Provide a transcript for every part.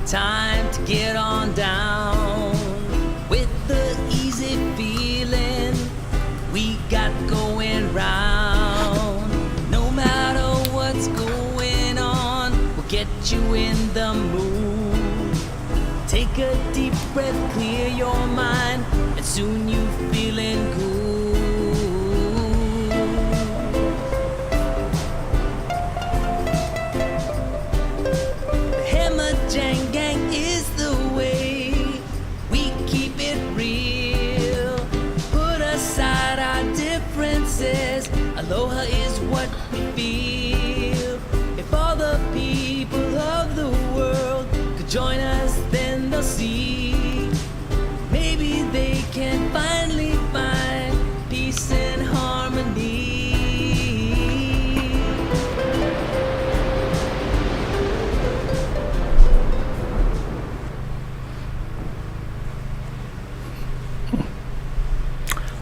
time to get on down with the easy feeling we got going round. No matter what's going on, we'll get you in the mood. Take a deep breath, clear your mind, and soon you feeling good. The Hamajang gang is the way we keep it real. Put aside our differences, aloha is what we feel. If all the people of the world could join us, then they'll see. Maybe they can finally find peace and harmony.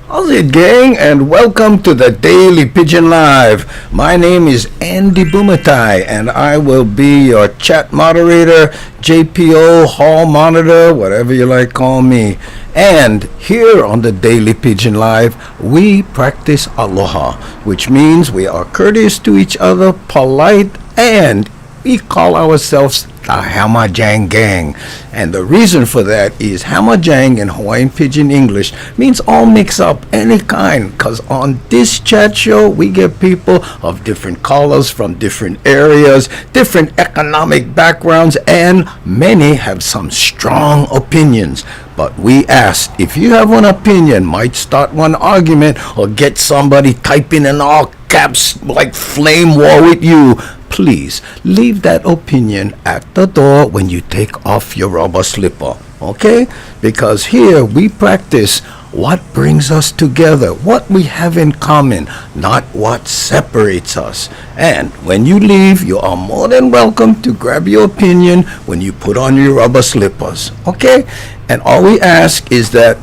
How's it, gang? And welcome to the Daily Pidgin Live. My name is Andy Bumatai, and I will be your chat moderator, JPO, hall monitor, whatever you like call me. And here on the Daily Pidgin Live, we practice aloha, which means we are courteous to each other, polite, and we call ourselves the Hamajang gang. And the reason for that is Hamajang in Hawaiian Pidgin English means all mix up, any kind, because on this chat show we get people of different colors from different areas, different economic backgrounds, and many have some strong opinions. But we asked, if you have one opinion, might start one argument or get somebody typing in all caps like flame war with you, please leave that opinion at the door when you take off your rubber slipper, okay? Because here we practice what brings us together, what we have in common, not what separates us. And when you leave, you are more than welcome to grab your opinion when you put on your rubber slippers, okay? And all we ask is that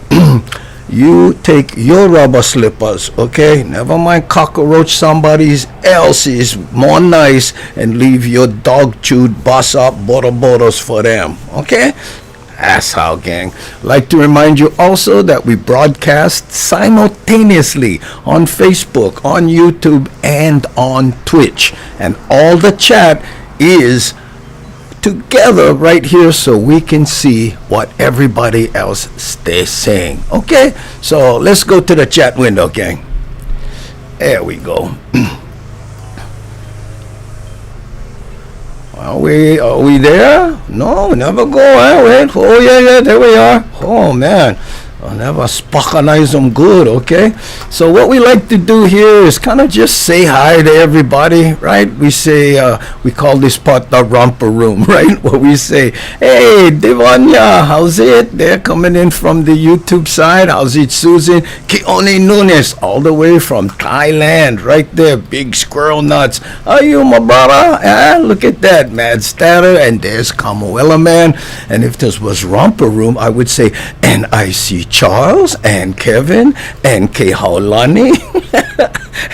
you take your rubber slippers, okay? Never mind cockroach somebody else's, more nice, and leave your dog-chewed bus-up boroboros for them, okay? That's how, gang. I'd like to remind you also that we broadcast simultaneously on Facebook, on YouTube, and on Twitch. And all the chat is together right here so we can see what everybody else is saying. Okay, so let's go to the chat window, gang. There we go. Are we there? No, never go. Wait. Oh yeah, there we are. Oh man, I'll never spockanize them good, okay? So what we like to do here is kind of just say hi to everybody, right? We say, we call this part the romper room, right? Where we say, hey, Devanya, how's it? They're coming in from the YouTube side. How's it, Susan? Keone Nunes, all the way from Thailand, right there, big squirrel nuts. Are you, my brother? Look at that, Mad Statter, and there's Kamuela Man. And if this was romper room, I would say, and I see Charles and Kevin and Kehaulani.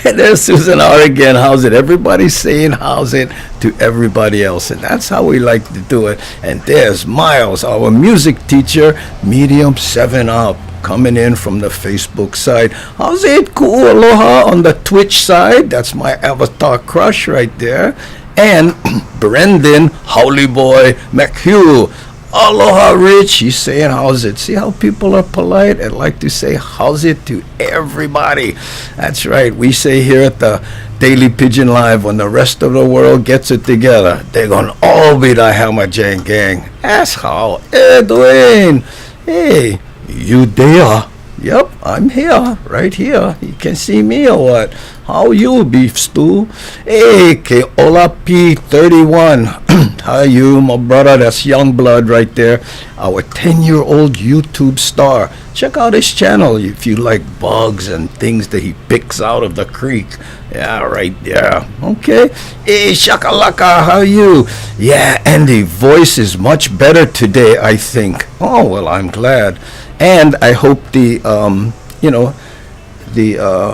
And there's Susan R again. How's it? Everybody's saying how's it to everybody else. And that's how we like to do it. And there's Miles, our music teacher, Medium 7 Up, coming in from the Facebook side. How's it? Cool. Aloha on the Twitch side. That's my avatar crush right there. And Brendan, Howley Boy, McHugh. Aloha, Rich. He's saying, how's it? See how people are polite and like to say, how's it to everybody? That's right. We say here at the Daily Pidgin Live, when the rest of the world gets it together, they're going to all be the Hamajang gang. That's how. Hey, Dwayne. Hey, you there? Yep, I'm here, right here. You can see me or what? How you, beef stew? Hey, Keola P31. How you, my brother? That's young blood right there. Our 10-year-old YouTube star. Check out his channel if you like bugs and things that he picks out of the creek. Yeah, right there. Okay. Hey, Shakalaka, how you? Yeah, Andy, voice is much better today, I think. Oh, well, I'm glad. And I hope the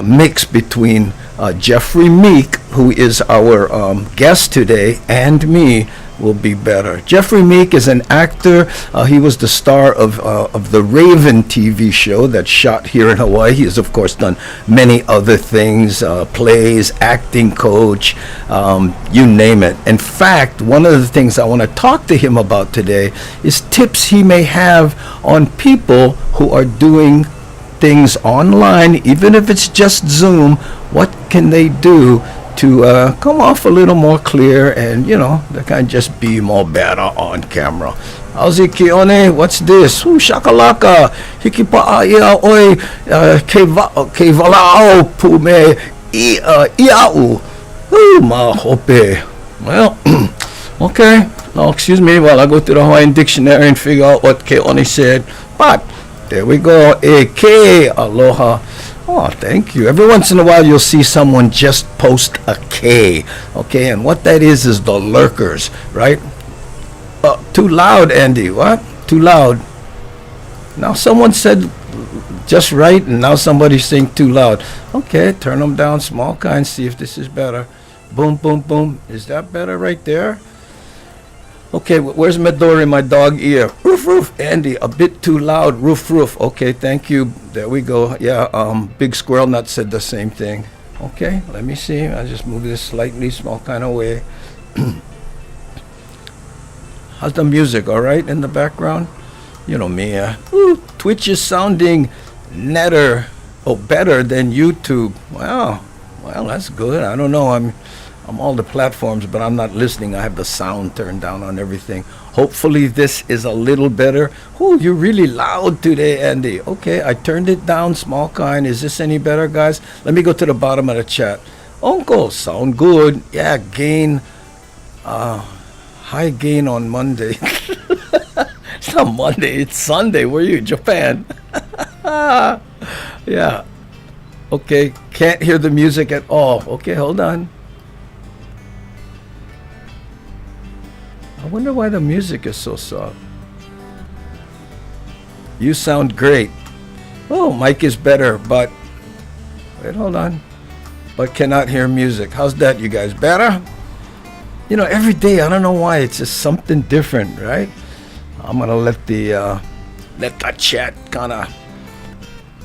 mix between Jeffrey Meek, who is our guest today, and me will be better. Jeffrey Meek is an actor. He was the star of the Raven TV show that's shot here in Hawaii. He has, of course, done many other things, plays, acting coach, you name it. In fact, one of the things I want to talk to him about today is tips he may have on people who are doing things online, even if it's just Zoom. What can they do to come off a little more clear and, you know, they can just be more better on camera? How's it, Keone? What's this? Ooh, shakalaka. Hikipa ia oi ke valao pume iau. Ooh, ma hope. Well, okay. Now, excuse me while I go to the Hawaiian dictionary and figure out what Keone said. But there we go. Eke aloha. Oh, thank you. Every once in a while, you'll see someone just post a K. Okay, and what that is the lurkers, right? Too loud, Andy. What? Too loud. Now someone said just right, and now somebody's saying too loud. Okay, turn them down, small kind, see if this is better. Boom, boom, boom. Is that better right there? Okay, where's Midori, my dog ear? Roof, roof. Andy, a bit too loud. Roof, roof. Okay, thank you. There we go. Yeah, Big Squirrel Nut said the same thing. Okay, let me see. I'll just move this slightly, small kind of way. How's the music? All right in the background? You know me. Ooh, Twitch is sounding better than YouTube. Wow. Well, that's good. I don't know. I'm all the platforms, but I'm not listening. I have the sound turned down on everything. Hopefully this is a little better. Oh, you're really loud today, Andy. Okay, I turned it down, small kind. Is this any better, guys? Let me go to the bottom of the chat. Uncle, sound good. Yeah, gain, high gain on Monday. It's not Monday, it's Sunday. Where are you, Japan? Yeah. Okay, can't hear the music at all. Okay, hold on. I wonder why the music is so soft. You sound great. Oh, mic is better, but wait, hold on. But cannot hear music. How's that, you guys? Better? You know, every day, I don't know why, it's just something different, right? I'm gonna let the chat kind of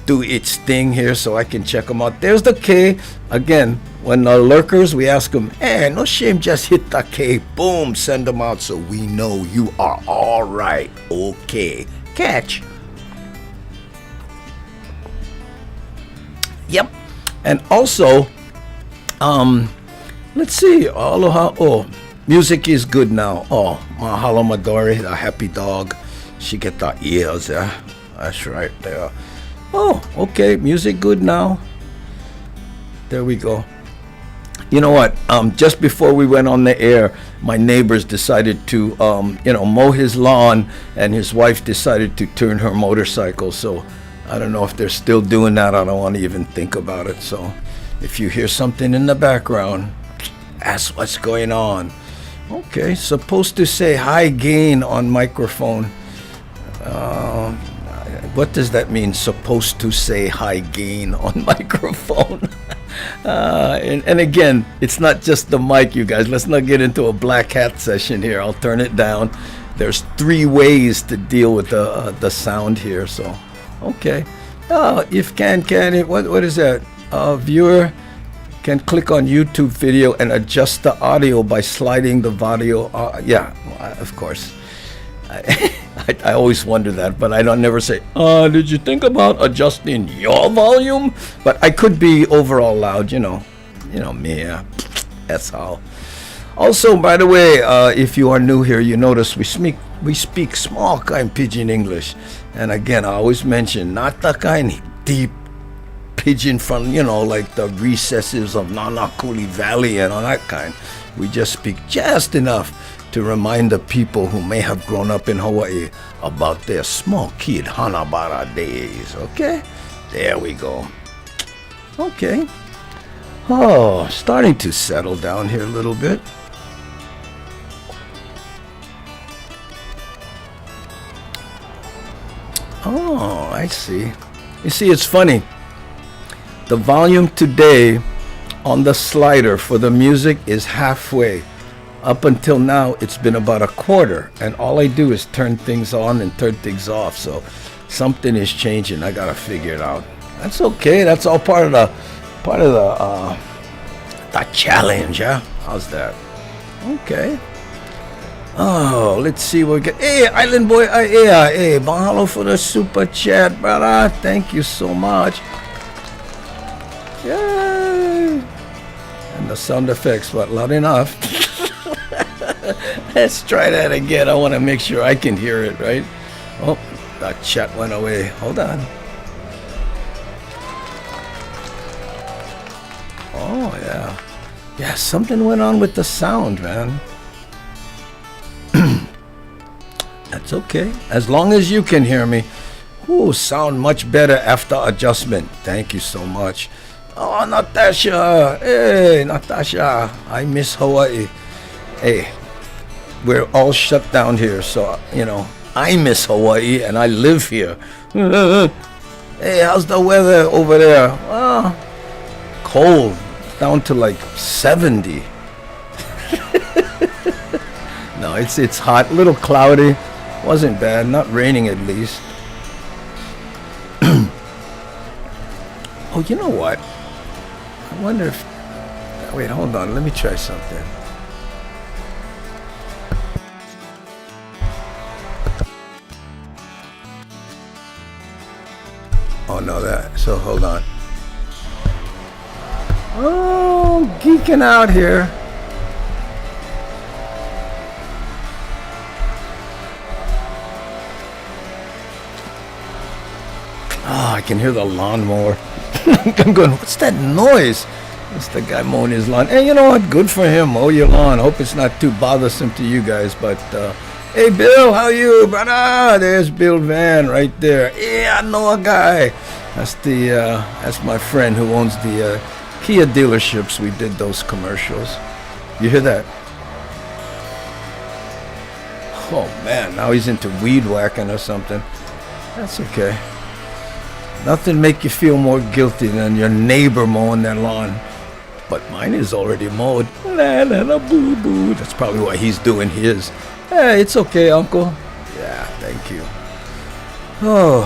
do its thing here so I can check them out. There's the K. Again, when the lurkers, we ask them, hey, no shame, just hit the K. Boom, send them out so we know you are all right. Okay. Catch. Yep. And also, let's see. Aloha. Oh, music is good now. Oh, mahalo Midori, the happy dog. She get the ears there. That's right there. Oh, okay. Music good now. There we go. You know what? Just before we went on the air, my neighbors decided to, mow his lawn, and his wife decided to turn her motorcycle. So I don't know if they're still doing that. I don't want to even think about it. So if you hear something in the background, ask what's going on. Okay, supposed to say high gain on microphone. What does that mean? Supposed to say high gain on microphone. And again, it's not just the mic, you guys. Let's not get into a black hat session here. I'll turn it down. There's 3 ways to deal with the sound here. So, okay. If what is that? Viewer can click on YouTube video and adjust the audio by sliding the audio. Yeah, of course. I always wonder that, but I don't never say, did you think about adjusting your volume? But I could be overall loud, you know me, that's how. Also, by the way, if you are new here, you notice we speak small kind Pidgin English. And again, I always mention, not the kind deep Pidgin from, like the recesses of Nanakuli Valley and all that kind. We just speak just enough to remind the people who may have grown up in Hawaii about their small kid Hanabara days, okay? There we go. Okay. Oh, starting to settle down here a little bit. Oh, I see. You see, it's funny. The volume today on the slider for the music is halfway. Up until now, it's been about a quarter, and all I do is turn things on and turn things off. So something is changing. I gotta figure it out. That's okay. That's all part of the challenge, yeah. How's that? Okay. Oh, let's see what we get. Hey, Island Boy, hey, mahalo for the super chat, brother. Thank you so much. Yay! And the sound effects, what, loud enough? Let's try that again. I want to make sure I can hear it, right? Oh, that chat went away. Hold on. Oh, yeah. Yeah, something went on with the sound, man. That's okay. As long as you can hear me. Ooh, sound much better after adjustment. Thank you so much. Oh, Natasha. Hey, Natasha. I miss Hawaii. Hey, we're all shut down here, so, you know, I miss Hawaii and I live here. Hey, how's the weather over there? Well, cold. Down to like 70. No, it's hot, a little cloudy. Wasn't bad, not raining at least. Oh, you know what? I wonder if... Wait, hold on, let me try something. Oh, no, that... So, hold on. Oh, geeking out here. Oh, I can hear the lawnmower. I'm going, what's that noise? It's the guy mowing his lawn. Hey, you know what? Good for him. Mow your lawn. Hope it's not too bothersome to you guys. But, hey, Bill, how you, brother? There's Bill Van right there. Yeah, I know a guy. That's my friend who owns the Kia dealerships. We did those commercials. You hear that? Oh, man. Now he's into weed whacking or something. That's okay. Nothing make you feel more guilty than your neighbor mowing their lawn. But mine is already mowed. La, la, la, boo, boo. That's probably why he's doing his. Hey, it's okay, Uncle. Yeah, thank you. Oh,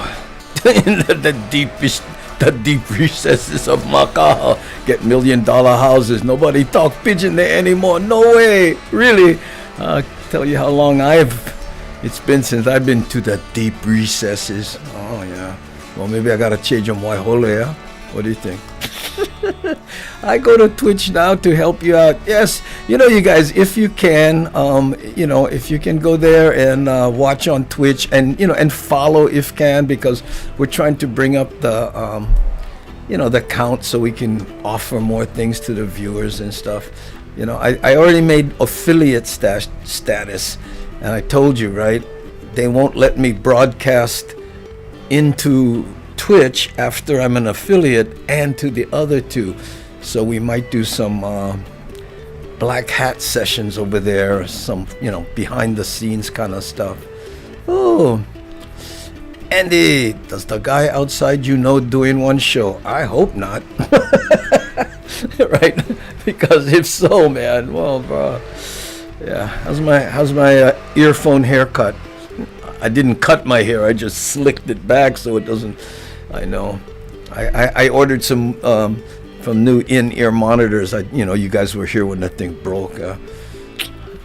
in the deep recesses of Macau, get $1 million houses. Nobody talk Pidgin there anymore. No way. Really. I'll tell you how long it's been since I've been to the deep recesses. Oh, yeah. Well, maybe I gotta change on Waihole, yeah? What do you think? I go to Twitch now to help you out. Yes, you know, you guys, if you can, if you can go there and watch on Twitch and, and follow if can, because we're trying to bring up the, the count so we can offer more things to the viewers and stuff. I already made affiliate status, and I told you, right? They won't let me broadcast into Twitch after I'm an affiliate and to the other two, so we might do some black hat sessions over there, some behind the scenes kind of stuff. Oh, Andy, does the guy outside doing one show? I hope not. Right, because if so, man, well, bro, yeah. How's my earphone haircut? I didn't cut my hair. I just slicked it back so it doesn't. I know. I ordered some from new in-ear monitors. You guys were here when that thing broke.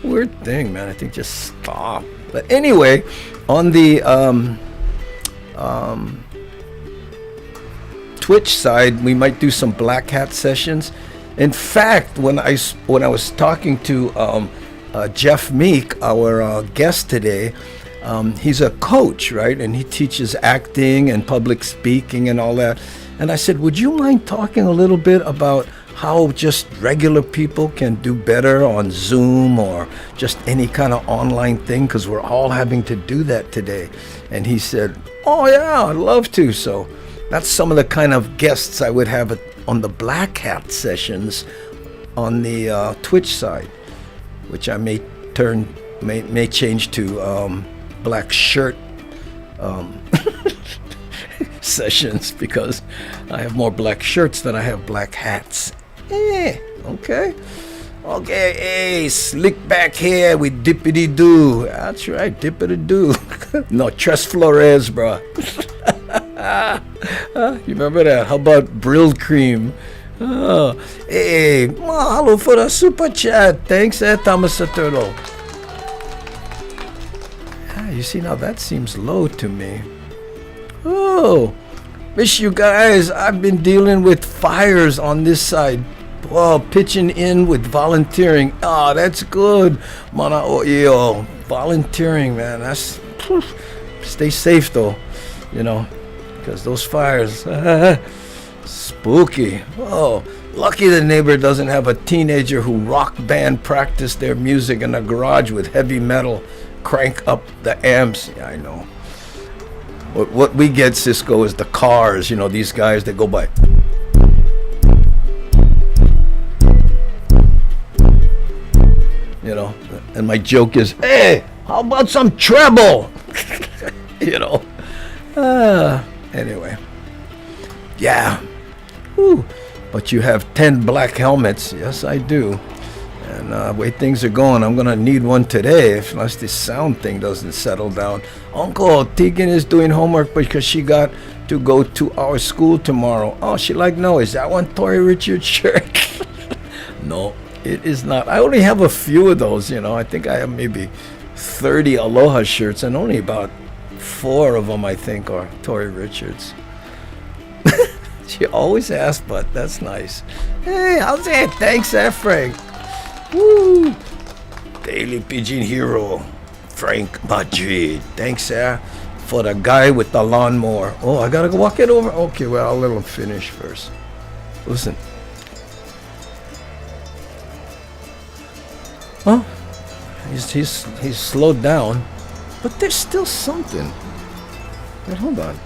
Weird thing, man. I think just stop. But anyway, on the Twitch side, we might do some black hat sessions. In fact, when I was talking to Jeff Meek, our guest today. He's a coach, right? And he teaches acting and public speaking and all that. And I said, would you mind talking a little bit about how just regular people can do better on Zoom or just any kind of online thing? Because we're all having to do that today. And he said, oh, yeah, I'd love to. So that's some of the kind of guests I would have on the Black Hat sessions on the Twitch side, which I may change to black shirt sessions, because I have more black shirts than I have black hats. Okay. Okay, hey, slick back hair with dippity-doo. That's right, dippity-doo. No, Tres Flores, bro. You remember that? How about Brill Cream? Oh, hey, mahalo for the super chat. Thanks, Thomas the Turtle. You see, now that seems low to me. Oh, miss you guys. I've been dealing with fires on this side. Oh, pitching in with volunteering. Oh, that's good. Mana o'io. Volunteering, man. That's stay safe though, you know, because those fires. Spooky. Oh, lucky the neighbor doesn't have a teenager who rock band practice their music in a garage with heavy metal. Crank up the amps. Yeah, I know. What we get, Cisco, is the cars. You know, these guys that go by. You know, and my joke is, hey, how about some treble? You know. Anyway. Yeah. Whew. But you have 10 black helmets. Yes, I do. And the way things are going, I'm going to need one today unless this sound thing doesn't settle down. Uncle, Tegan is doing homework because she got to go to our school tomorrow. Oh, she like, no, is that one Tori Richards shirt? No, it is not. I only have a few of those, you know. I think I have maybe 30 Aloha shirts and only about 4 of them, I think, are Tori Richards. She always asks, but that's nice. Hey, how's it? Thanks, Frank. Woo! Daily Pidgin hero, Frank Madrid. Thanks, for the guy with the lawnmower. Oh, I gotta go walk it over. Okay, well, I'll let him finish first. Listen. Huh? He's slowed down, but there's still something. Wait, hold on.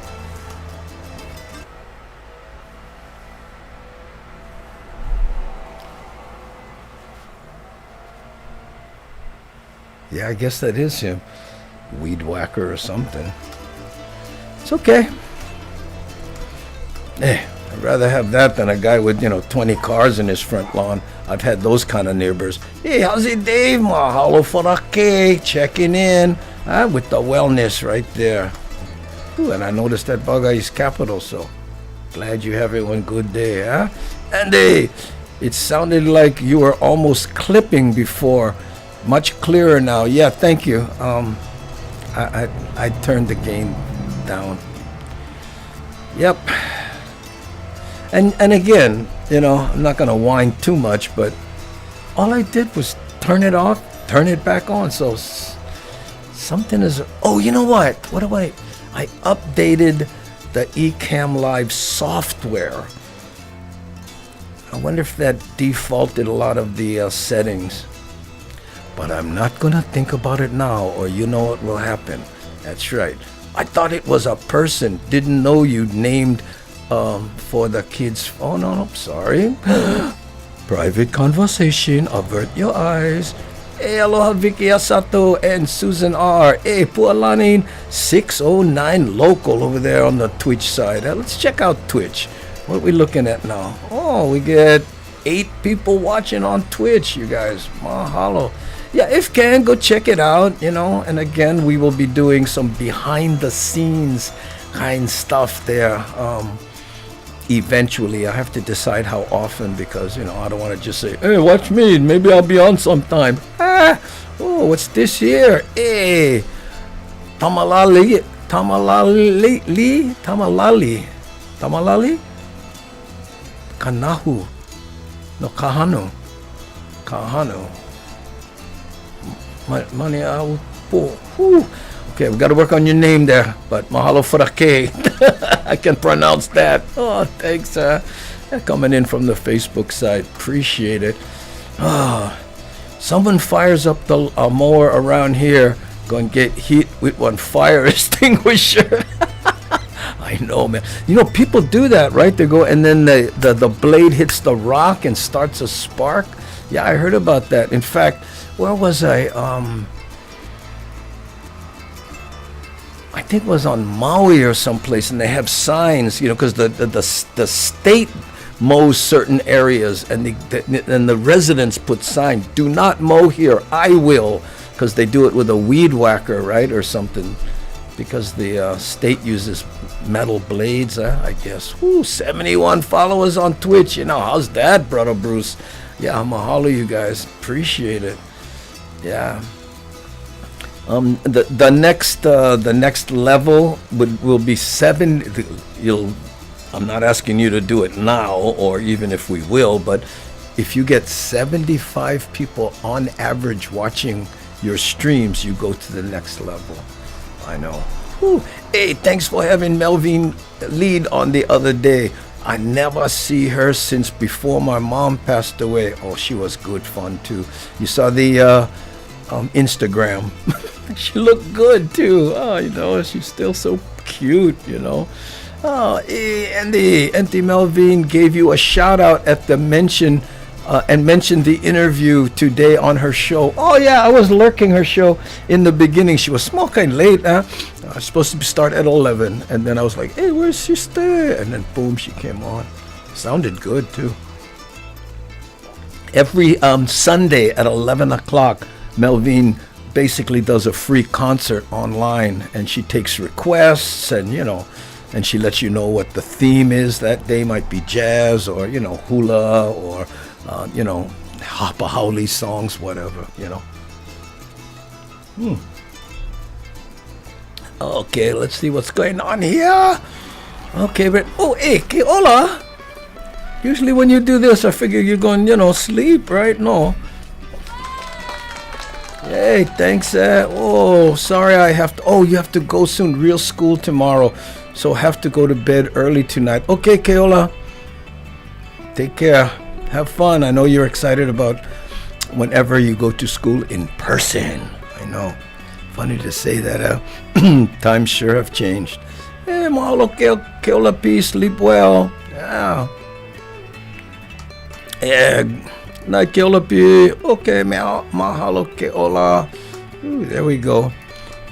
Yeah, I guess that is him. Weed whacker or something. It's okay. I'd rather have that than a guy with, 20 cars in his front lawn. I've had those kind of neighbors. Hey, how's it, Dave? Mahalo for the cake. Checking in. With the wellness right there. Ooh, and I noticed that Bagay's capital, so glad you have one good day, huh? And hey, it sounded like you were almost clipping before. Much clearer now. Yeah, thank you. I turned the gain down. Yep. And again, I'm not gonna whine too much, but all I did was turn it off, turn it back on. So something is. Oh, you know what? What do I updated the Ecamm Live software. I wonder if that defaulted a lot of the settings. But I'm not gonna think about it now, or you know what will happen. That's right. I thought it was a person. Didn't know you named for the kids. Oh no, sorry. Private conversation. Avert your eyes. Hey, aloha Vicky Asato and Susan R. Hey, Pualanin 609 local over there on the Twitch side. Let's check out Twitch. What are we looking at now? Oh, we get 8 people watching on Twitch, you guys. Mahalo. Yeah, if can, go check it out, and again, we will be doing some behind the scenes kind stuff there. Eventually, I have to decide how often because, I don't want to just say, hey, watch me, maybe I'll be on sometime. Oh, what's this here? Hey, Tamalali, Kanahu, no, Kahanu. Money Okay, we got to work on your name there, but mahalo for the K. I can pronounce that. Oh, thanks, coming in from the Facebook side. Appreciate it. Someone fires up the mower around here, gonna get hit with one fire extinguisher. I know, man. People do that, right? They go and then the blade hits the rock and starts a spark. Yeah, I heard about that. In fact, where was I? I think it was on Maui or someplace, and they have signs, because the state mows certain areas, and the residents put sign, "Do not mow here. I will," because they do it with a weed whacker, right, or something, because the state uses metal blades, I guess. Woo, 71 followers on Twitch. How's that, Brother Bruce? Yeah, mahalo, you guys. Appreciate it. Yeah. The next level will be 7. I'm not asking you to do it now, or even if we will, but if you get 75 people on average watching your streams, you go to the next level. I know. Whew. Hey, thanks for having Melvin lead on the other day. I never see her since before my mom passed away. Oh, she was good fun too. You saw the Instagram. She looked good too. Oh, she's still so cute, Oh, hey, Auntie Melvin gave you a shout out at the mention and mentioned the interview today on her show. Oh yeah, I was lurking her show in the beginning. She was small kind late, huh? I was supposed to start at 11, and then I was like, "Hey, where's sister?" And then boom, she came on. Sounded good too. Every Sunday at 11 o'clock, Melvin basically does a free concert online, and she takes requests, and and she lets you know what the theme is that day. Might be jazz, or hula, or Hapa Haole songs, whatever, Okay, let's see what's going on here. Okay, but hey, hola. Usually when you do this, I figure you're going, sleep, right? No. Hey, thanks. Sorry, I have to. Oh, you have to go soon. Real school tomorrow, so have to go to bed early tonight. Okay, Keola. Take care. Have fun. I know you're excited about whenever you go to school in person. I know. Funny to say that. Times sure have changed. Hey, mahalo, Keola, peace. Sleep well. Yeah. Night, Keola, peace. Okay, mahalo, Keola. Ooh, there we go.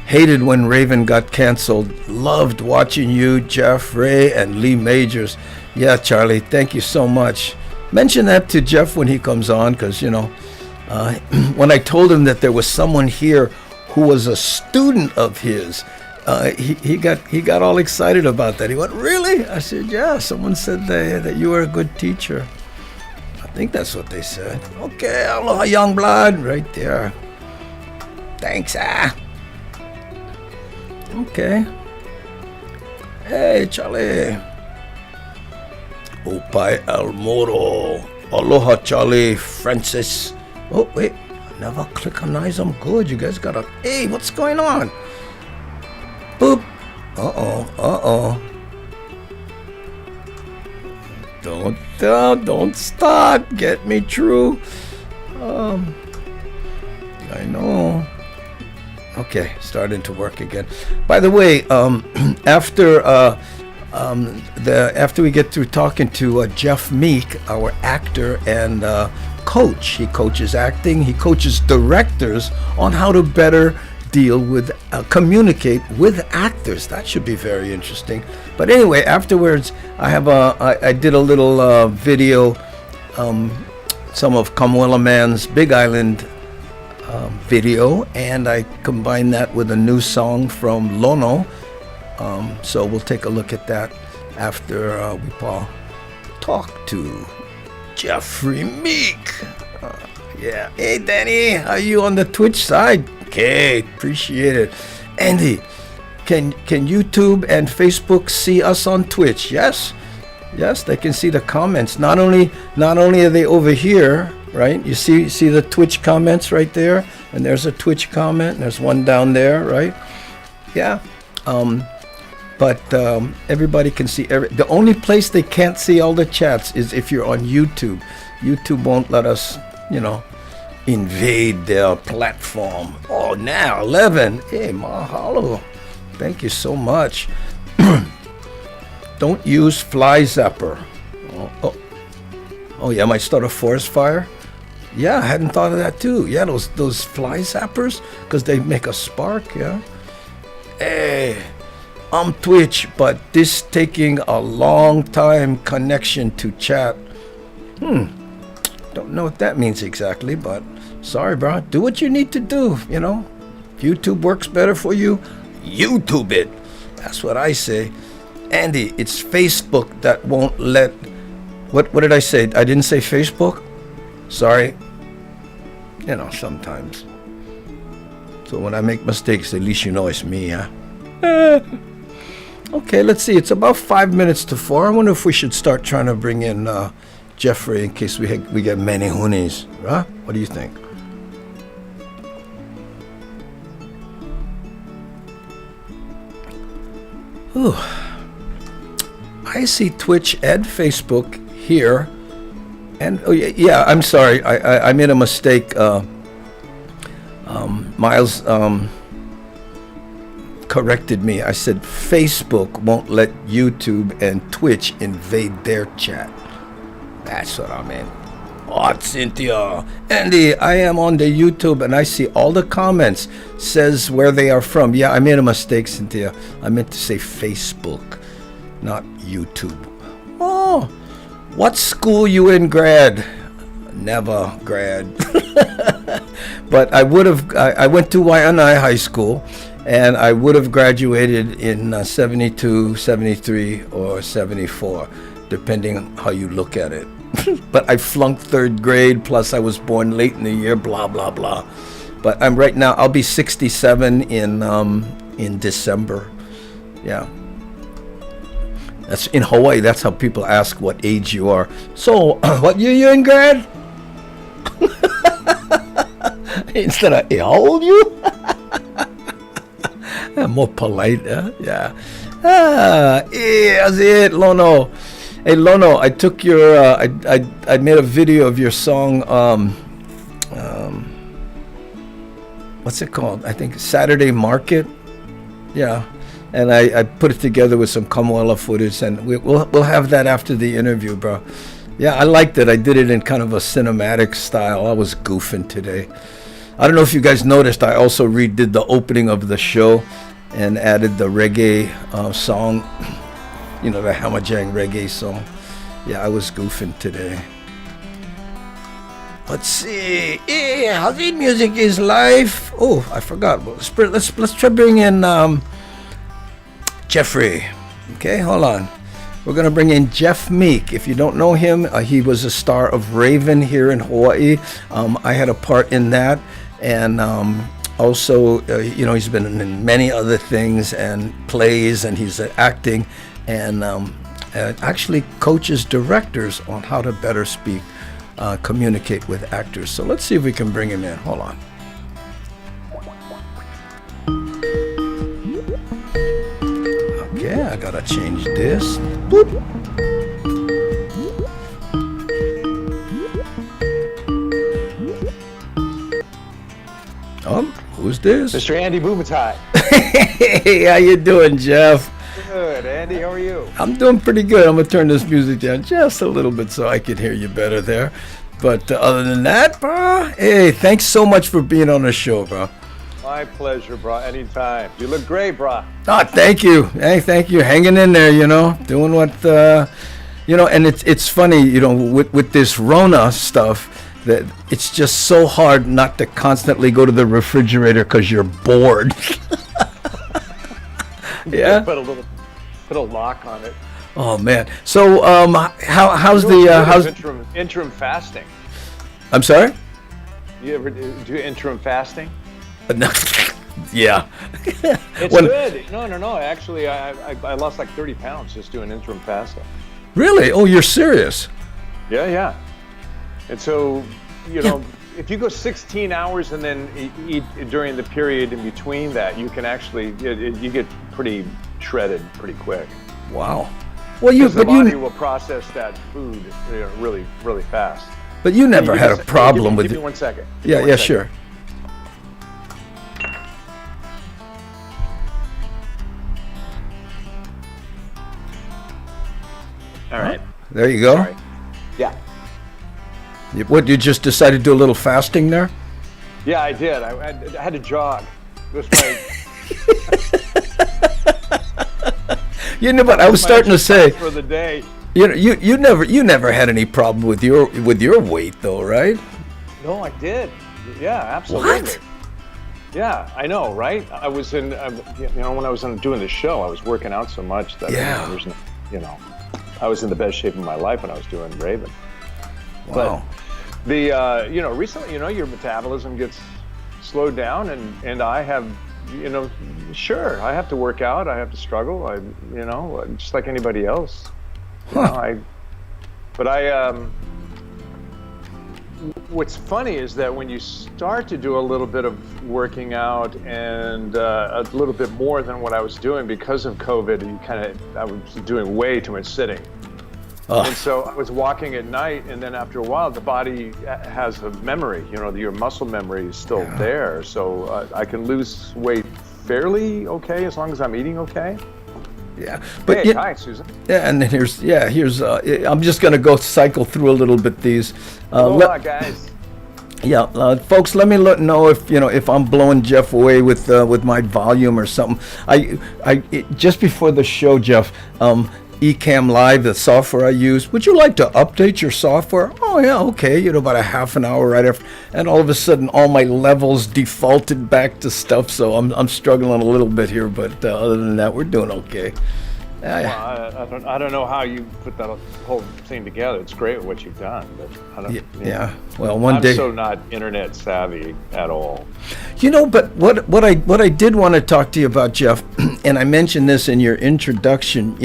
Hated when Raven got canceled. Loved watching you, Jeff, Ray, and Lee Majors. Yeah, Charlie, thank you so much. Mention that to Jeff when he comes on, because, when I told him that there was someone here who was a student of his, he got all excited about that. He went, "Really?" I said, "Yeah, someone said that you were a good teacher." I think that's what they said. Okay, aloha, young blood, right there. Thanks, Okay. Hey, Charlie. Opai Almoro. Aloha, Charlie. Francis. Oh, wait. I never click on eyes. I'm good. You guys got a... Hey, what's going on? Boop. Uh-oh. Don't start. Get me through. I know. Okay, starting to work again. By the way, after we get through talking to Jeff Meek, our actor and coach, he coaches acting, he coaches directors on how to better deal with, communicate with actors. That should be very interesting. But anyway, afterwards, I did a little video, some of Kamuela Man's Big Island video, and I combined that with a new song from Lono. So we'll take a look at that after we talk to Jeffrey Meek. Yeah. Hey, Danny, how are you on the Twitch side? Okay, appreciate it. Andy, can YouTube and Facebook see us on Twitch? Yes, they can see the comments. Not only are they over here, right? You see the Twitch comments right there, and there's a Twitch comment, and there's one down there, right? Yeah. But everybody can see. The only place they can't see all the chats is if you're on YouTube. YouTube won't let us, invade their platform. Oh, now 11. Hey, mahalo. Thank you so much. Don't use fly zapper. Oh yeah, might start a forest fire. Yeah, I hadn't thought of that too. Yeah, those fly zappers, because they make a spark. Yeah. Hey. Twitch, but this taking a long time connection to chat. Don't know what that means exactly, but sorry, bro. Do what you need to do, you know. If YouTube works better for you, YouTube it. That's what I say. Andy, it's Facebook that won't let... What did I say? I didn't say Facebook? Sorry. You know, sometimes. So when I make mistakes, at least you know it's me, huh? Okay, let's see. It's about 5 minutes to 4. I wonder if we should start trying to bring in Jeffrey in case we get many hoonies. Huh? What do you think? Ooh. I see Twitch and Facebook here. And oh yeah, I'm sorry. I made a mistake. Miles corrected me. I said Facebook won't let YouTube and Twitch invade their chat. That's what I meant. Oh, Cynthia. Andy, I am on the YouTube and I see all the comments. Says where they are from. Yeah, I made a mistake, Cynthia. I meant to say Facebook, not YouTube. Oh, what school you in, grad? Never grad. But I would have, I went to Waianae High School, and I would have graduated in 72, 73, or 74, depending on how you look at it. But I flunked 3rd grade, plus I was born late in the year, blah, blah, blah. But I'm right now, I'll be 67 in December. Yeah. That's in Hawaii. That's how people ask what age you are. So, what year you in, grad? Instead of, hey, how old you? More polite, huh? Yeah. Yeah, that's it, Lono. Hey, Lono, I took your, I made a video of your song, what's it called? I think Saturday Market. Yeah. And I put it together with some Kamoela footage, and we'll have that after the interview, bro. Yeah, I liked it. I did it in kind of a cinematic style. I was goofing today. I don't know if you guys noticed, I also redid the opening of the show and added the reggae song, you know, the Hamajang reggae song. Yeah, I was goofing today. Let's see. Yeah, how the music is live. Oh, I forgot. Let's try bring in Jeffrey. Okay, hold on. We're going to bring in Jeff Meek. If you don't know him, he was a star of Raven here in Hawaii. I had a part in that. And also, you know, he's been in many other things and plays, and he's acting and actually coaches directors on how to better speak, communicate with actors. So let's see if we can bring him in. Hold on. Okay, I gotta change this. Boop. Who's this? Mr. Andy Bumatai. Hey, how you doing, Jeff? Good, Andy. How are you? I'm doing pretty good. I'm gonna turn this music down just a little bit so I can hear you better there. But other than that, bro, hey, thanks so much for being on the show, bro. My pleasure, bro. Anytime. You look great, bro. Oh, thank you. Hey, thank you. Hanging in there, you know, doing what, you know, and it's funny, you know, with this Rona stuff, that it's just so hard not to constantly go to the refrigerator because you're bored. Yeah. Put a lock on it. Oh man. So how's interim fasting? I'm sorry? You ever do interim fasting? No. Yeah. It's good. No. Actually, I lost like 30 pounds just doing interim fasting. Really? Oh, you're serious? Yeah. And so, you know, if you go 16 hours and then eat during the period in between that, you can actually, you get pretty shredded pretty quick. Wow. Well, the body will process that food, you know, really, really fast. But you never had a problem with it. Give me 1 second. Yeah, sure. All right. There you go. Sorry. Yeah. What, you just decided to do a little fasting there? Yeah, I did. I had to jog. It was my You know, but I was My starting to say, exercise for the day. you know, you never had any problem with your weight though, right? No, I did. Yeah, absolutely. What? Yeah, I know, right? I was in, when I was doing the show, I was working out so much that, Yeah. there's no, I was in the best shape of my life when I was doing Raven. Wow. But the, recently, your metabolism gets slowed down, and I have, sure, I have to work out, I have to struggle, just like anybody else. What's funny is that when you start to do a little bit of working out and a little bit more than what I was doing because of COVID, I was doing way too much sitting. And so I was walking at night, and then after a while, the body has a memory, your muscle memory is still there. So I can lose weight fairly okay as long as I'm eating okay. Yeah, but hey, hi, Susan. Yeah, and then here's I'm just gonna go cycle through a little bit these. Aloha, guys. Yeah, folks, let me know if I'm blowing Jeff away with my volume or something. Just before the show, Jeff, Ecamm Live, the software I use, would you like to update your software? Oh yeah, okay. About a half an hour right after, and all of a sudden all my levels defaulted back to stuff. So I'm struggling a little bit here, but other than that, we're doing okay. Well, I don't know how you put that whole thing together. It's great what you've done, but I don't. Yeah. Well, one day. I'm so not internet savvy at all. But what I did want to talk to you about, Jeff, and I mentioned this in your introduction.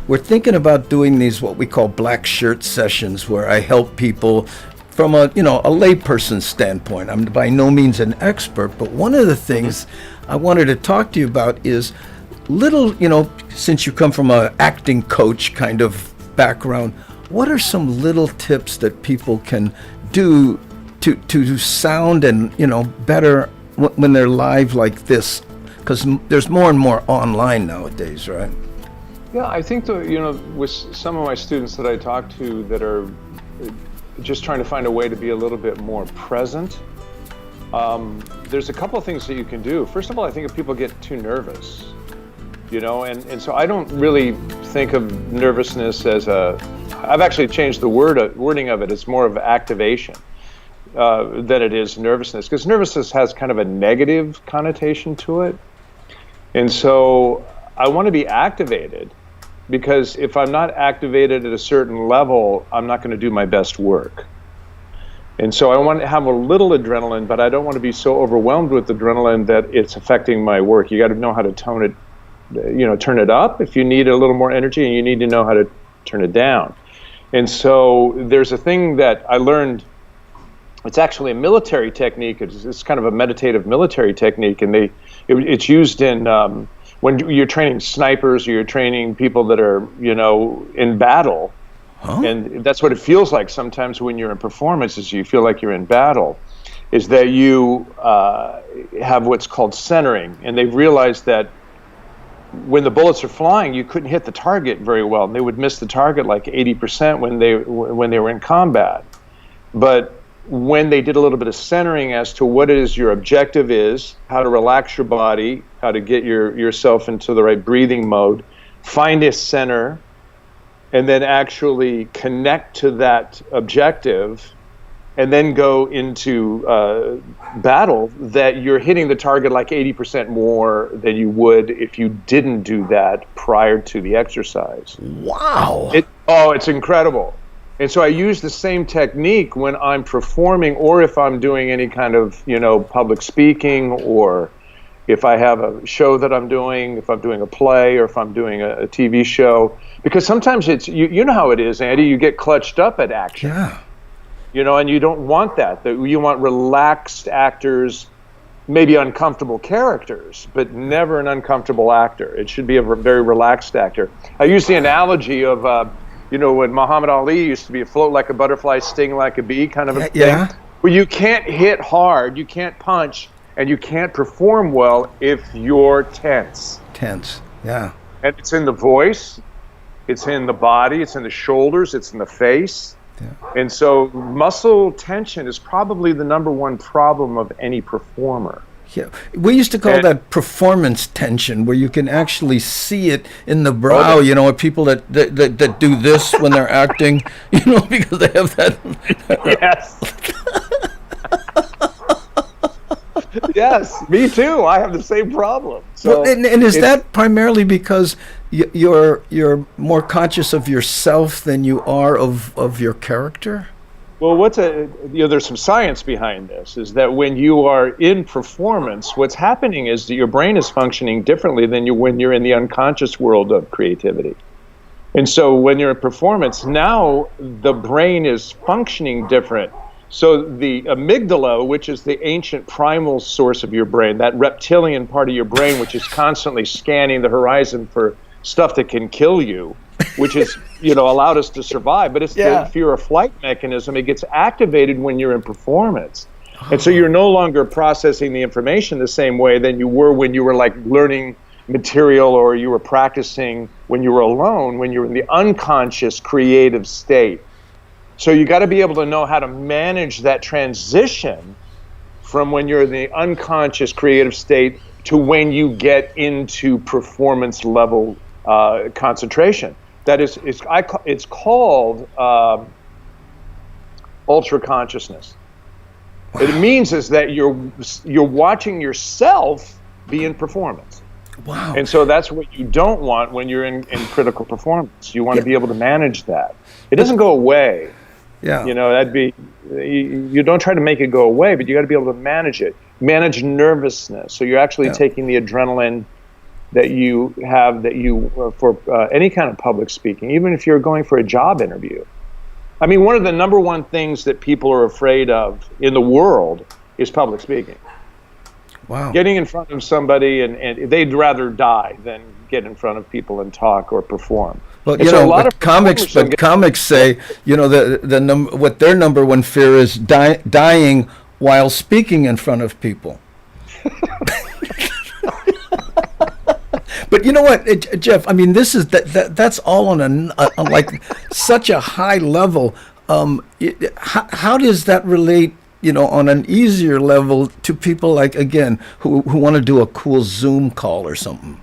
We're thinking about doing these what we call black shirt sessions, where I help people from a layperson standpoint. I'm by no means an expert, but one of the things I wanted to talk to you about is little, since you come from a acting coach kind of background, what are some little tips that people can do to sound and better when they're live like this? Because there's more and more online nowadays, right? Yeah, I think with some of my students that I talk to that are just trying to find a way to be a little bit more present, there's a couple of things that you can do. First of all, I think if people get too nervous, and so I don't really think of nervousness as I've actually changed the wording of it. It's more of activation than it is nervousness, because nervousness has kind of a negative connotation to it. And so I want to be activated, because if I'm not activated at a certain level, I'm not going to do my best work. And so I want to have a little adrenaline, but I don't want to be so overwhelmed with adrenaline that it's affecting my work. You got to know how to tone it, turn it up if you need a little more energy, and you need to know how to turn it down. And so there's a thing that I learned. It's actually a military technique. It's kind of a meditative military technique, and it's used in when you're training snipers, or you're training people that are in battle. And that's what it feels like sometimes when you're in performances. You feel like you're in battle. Is that you have what's called centering, and they've realized that when the bullets are flying, you couldn't hit the target very well, and they would miss the target like 80% when they were in combat. But when they did a little bit of centering as to what it is your objective is, how to relax your body, how to get yourself into the right breathing mode, find a center, and then actually connect to that objective, and then go into battle, that you're hitting the target like 80% more than you would if you didn't do that prior to the exercise. Wow. It's incredible. And so I use the same technique when I'm performing, or if I'm doing any kind of, public speaking, or if I have a show that I'm doing, if I'm doing a play, or if I'm doing a TV show. Because sometimes it's, you know how it is, Andy, you get clutched up at action. Yeah. And you don't want that. You want relaxed actors, maybe uncomfortable characters, but never an uncomfortable actor. It should be a very relaxed actor. I use the analogy of, when Muhammad Ali used to be float like a butterfly, sting like a bee kind of a thing. Where you can't hit hard, you can't punch, and you can't perform well if you're tense. Yeah. And it's in the voice, it's in the body, it's in the shoulders, it's in the face. Yeah. And so muscle tension is probably the number one problem of any performer. Yeah, we used to call And- that performance tension, where you can actually see it in the brow. You know, people that do this when they're acting, you know, because they have that. Yes. Yes, me too. I have the same problem. So Well, and is that primarily because you're more conscious of yourself than you are of your character? well, there's some science behind this, is that when you are in performance, what's happening is that your brain is functioning differently than when you're in the unconscious world of creativity. And so when you're in performance, now the brain is functioning different. So the amygdala, which is the ancient primal source of your brain, that reptilian part of your brain, which is constantly scanning the horizon for stuff that can kill you, which is, allowed us to survive. But it's the fear or flight mechanism. It gets activated when you're in performance. And so you're no longer processing the information the same way than you were when you were like learning material, or you were practicing when you were alone, when you're in the unconscious creative state. So you got to be able to know how to manage that transition from when you're in the unconscious creative state to when you get into performance level concentration. That is, it's called ultra consciousness. What it means is that you're watching yourself be in performance. Wow. And so that's what you don't want when you're in critical performance. You want to be able to manage that. It doesn't go away. Yeah. That'd be, you don't try to make it go away, but you got to be able to manage it. Manage nervousness. So you're actually taking the adrenaline that you have, for any kind of public speaking, even if you're going for a job interview. I mean, one of the number one things that people are afraid of in the world is public speaking. Wow. Getting in front of somebody, and they'd rather die than get in front of people and talk or perform. Well, And so a lot of comics say, what their number one fear is dying while speaking in front of people. But you know what, Jeff? I mean, this is that's all on like such a high level. How does that relate, on an easier level to people like, again, who want to do a cool Zoom call or something?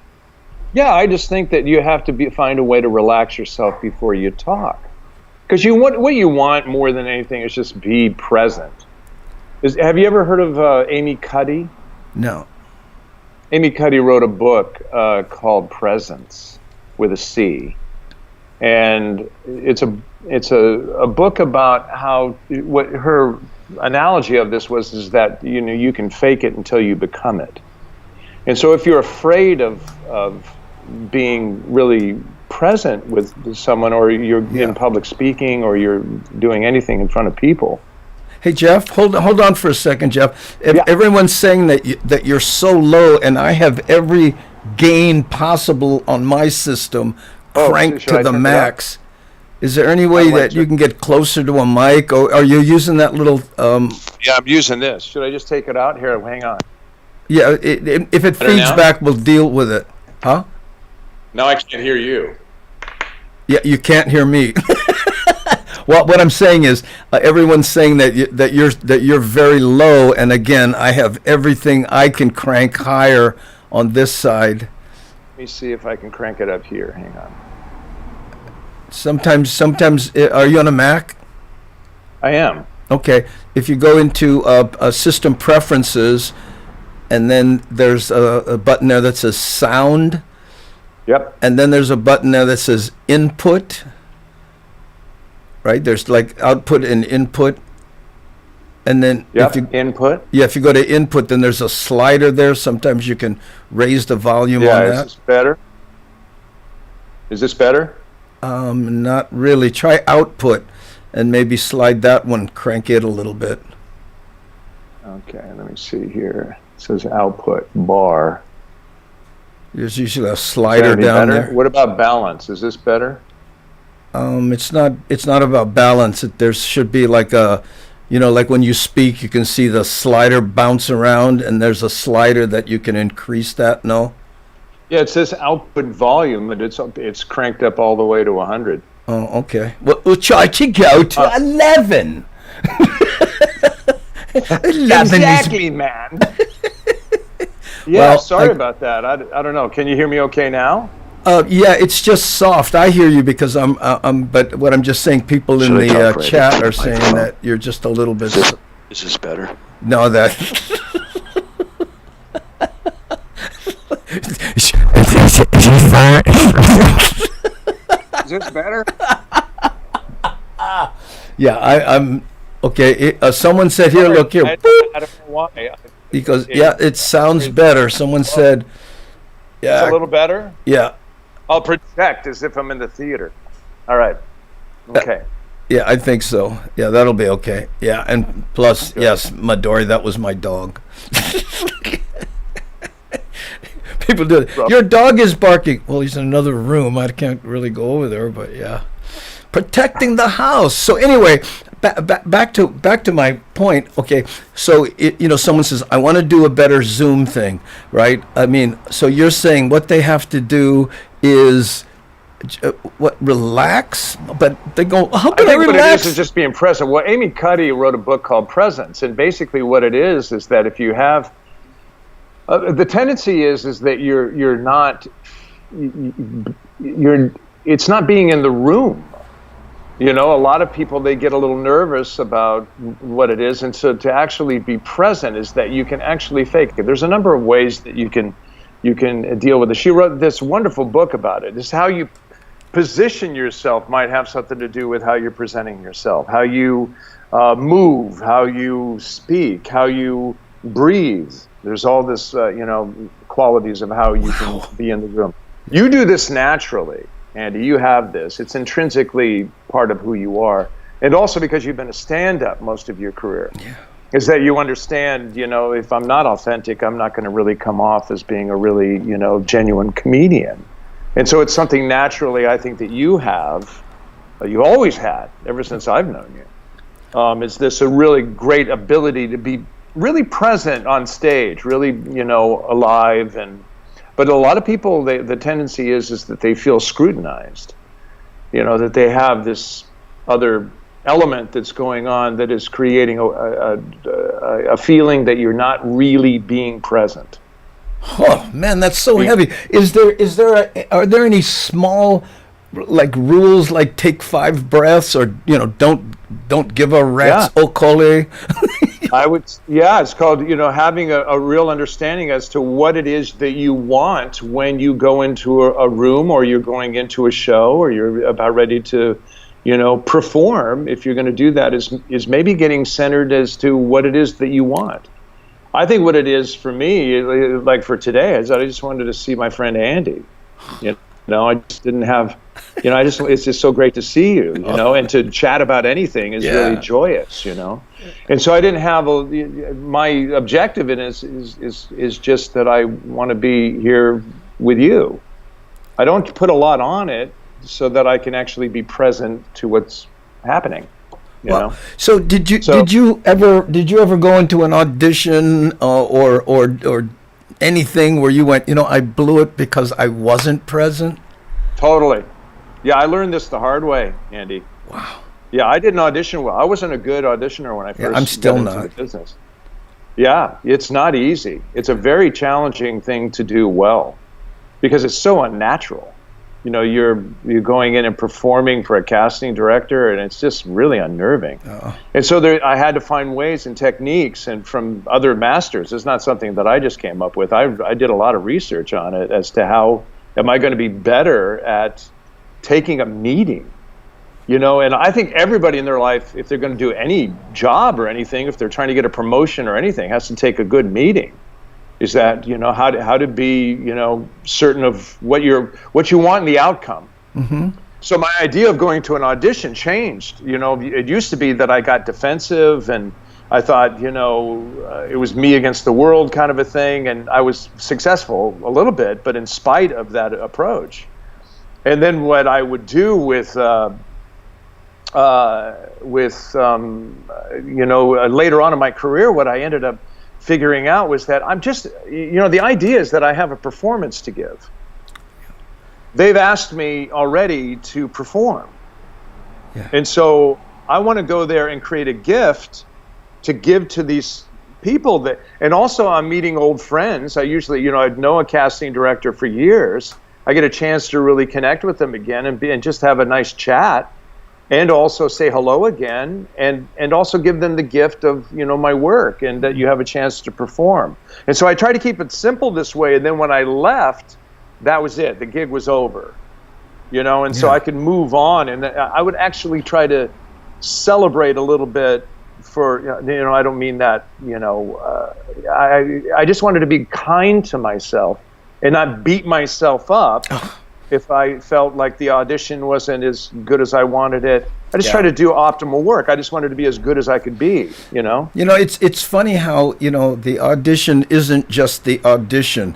Yeah, I just think that you have to find a way to relax yourself before you talk, because what you want more than anything is just be present. Have you ever heard of Amy Cuddy? No. Amy Cuddy wrote a book called Presence, with a C, and it's a book about how, what her analogy of this is that you can fake it until you become it. And so if you're afraid of being really present with someone, or you're in public speaking, or you're doing anything in front of people. Hey Jeff, hold on for a second, Jeff. Everyone's saying that you're so low, and I have every gain possible on my system cranked to the max. Is there any way that you can get closer to a mic, or are you using that little? Yeah, I'm using this. Should I just take it out? Here, hang on. Yeah, if it feeds back, we'll deal with it. Huh? Now I can't hear you. Yeah, you can't hear me. Well, what I'm saying is, everyone's saying that you're very low, and again, I have everything I can crank higher on this side. Let me see if I can crank it up here. Hang on. Sometimes, are you on a Mac? I am. Okay. If you go into system preferences, and then there's a button there that says sound. Yep. And then there's a button there that says input. Right? There's like output and input. And then input. Yeah, if you go to input, then there's a slider there. Sometimes you can raise the volume on that. Is this better? Is this better? Not really. Try output and maybe slide that one, crank it a little bit. Okay, let me see here. It says output bar. There's usually a slider down there. What about balance? Is this better? It's not about balance. There should be like a, like when you speak, you can see the slider bounce around, and there's a slider that you can increase that. No? Yeah, it says output volume, but it's cranked up all the way to 100. Oh, okay. Well, we'll try to go to 11. 11 exactly, man. Yeah, sorry about that. I don't know. Can you hear me okay now? Yeah, it's just soft. I hear you because but what I'm just saying, people in the chat are saying that you're just a little bit. Is this better? No, that. Is this better? Yeah, I'm okay. Someone said here, look here. I don't know why. Because it sounds better. Someone said, It's a little better. Yeah. I'll project as if I'm in the theater. All right. Okay. Yeah, I think so. Yeah, that'll be okay. Yeah, and plus, yes, Midori, that was my dog. People do it. Your dog is barking. Well, he's in another room. I can't really go over there, but yeah. Protecting the house. So anyway, back to my point. Okay, so someone says, I want to do a better Zoom thing, right? I mean, so you're saying what they have to do is relax, but they go, how can I relax? What it is just being present. Well, Amy Cuddy wrote a book called Presence, and basically what it is that if you have the tendency is that it's not being in the room. A lot of people, they get a little nervous about what it is, and so to actually be present is that you can actually fake it. There's a number of ways that you can deal with it. She wrote this wonderful book about it. It's how you position yourself might have something to do with how you're presenting yourself, how you move, how you speak, how you breathe. There's all this, qualities of how you can be in the room. You do this naturally, Andy. You have this. It's intrinsically part of who you are. And also because you've been a stand-up most of your career. Yeah. Is that you understand, if I'm not authentic, I'm not going to really come off as being a really, genuine comedian. And so it's something naturally, I think, that you have, you always had, ever since I've known you. Is this a really great ability to be really present on stage, really, alive. But a lot of people, the tendency is that they feel scrutinized, that they have this other element that's going on that is creating a feeling that you're not really being present. Oh man, that's so heavy. Are there any small rules like take 5 breaths or don't give a rat's okole? It's called having a real understanding as to what it is that you want when you go into a room or you're going into a show or you're about ready to perform. If you're going to do that is maybe getting centered as to what it is that you want. I think what it is for me, like for today, is that I just wanted to see my friend Andy. I just didn't have, it's just so great to see you, and to chat about anything is really joyous, And so I didn't have my objective in it is just that I want to be here with you. I don't put a lot on it so that I can actually be present to what's happening. You know? So did you ever go into an audition or anything where you went, I blew it because I wasn't present? Totally. Yeah, I learned this the hard way, Andy. Wow. Yeah, I didn't audition well. I wasn't a good auditioner when I first I'm still got into not. the business. Yeah, it's not easy. It's a very challenging thing to do well because it's so unnatural. You're going in and performing for a casting director, and it's just really unnerving. And so I had to find ways and techniques, and from other masters. It's not something that I just came up with. I did a lot of research on it as to how am I going to be better at taking a meeting. And I think everybody in their life, if they're going to do any job or anything, if they're trying to get a promotion or anything, has to take a good meeting. Is that how to be certain of what you want in the outcome. Mm-hmm. So my idea of going to an audition changed. It used to be that I got defensive and I thought it was me against the world kind of a thing, and I was successful a little bit, but in spite of that approach. And then what I would do with later on in my career, what I ended up figuring out was that I'm just, the idea is that I have a performance to give. They've asked me already to perform. Yeah. And so I want to go there and create a gift to give to these people that, and also I'm meeting old friends. I usually, I'd know a casting director for years. I get a chance to really connect with them again and just have a nice chat, and also say hello again, and also give them the gift of, my work, and that you have a chance to perform. And so I try to keep it simple this way. And then when I left, that was it. The gig was over, and so I could move on. And I would actually try to celebrate a little bit for, I don't mean that, I just wanted to be kind to myself and not beat myself up if I felt like the audition wasn't as good as I wanted it. I just try to do optimal work. I just wanted to be as good as I could be, It's funny how, the audition isn't just the audition.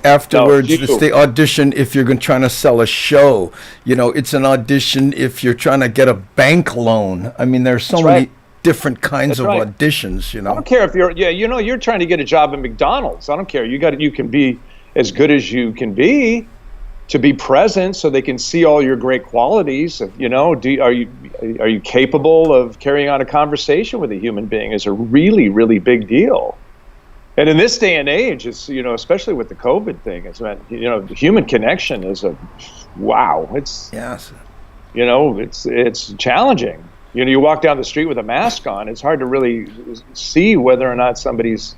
Afterwards, it's the audition if you're trying to sell a show. It's an audition if you're trying to get a bank loan. I mean, there's so many different kinds of auditions, I don't care if you're trying to get a job at McDonald's. I don't care. You can be as good as you can be, to be present so they can see all your great qualities. Are you capable of carrying on a conversation with a human being is a really, really big deal. And in this day and age, it's, especially with the COVID thing, it's meant, human connection is wow. It's, it's challenging. You walk down the street with a mask on, it's hard to really see whether or not somebody's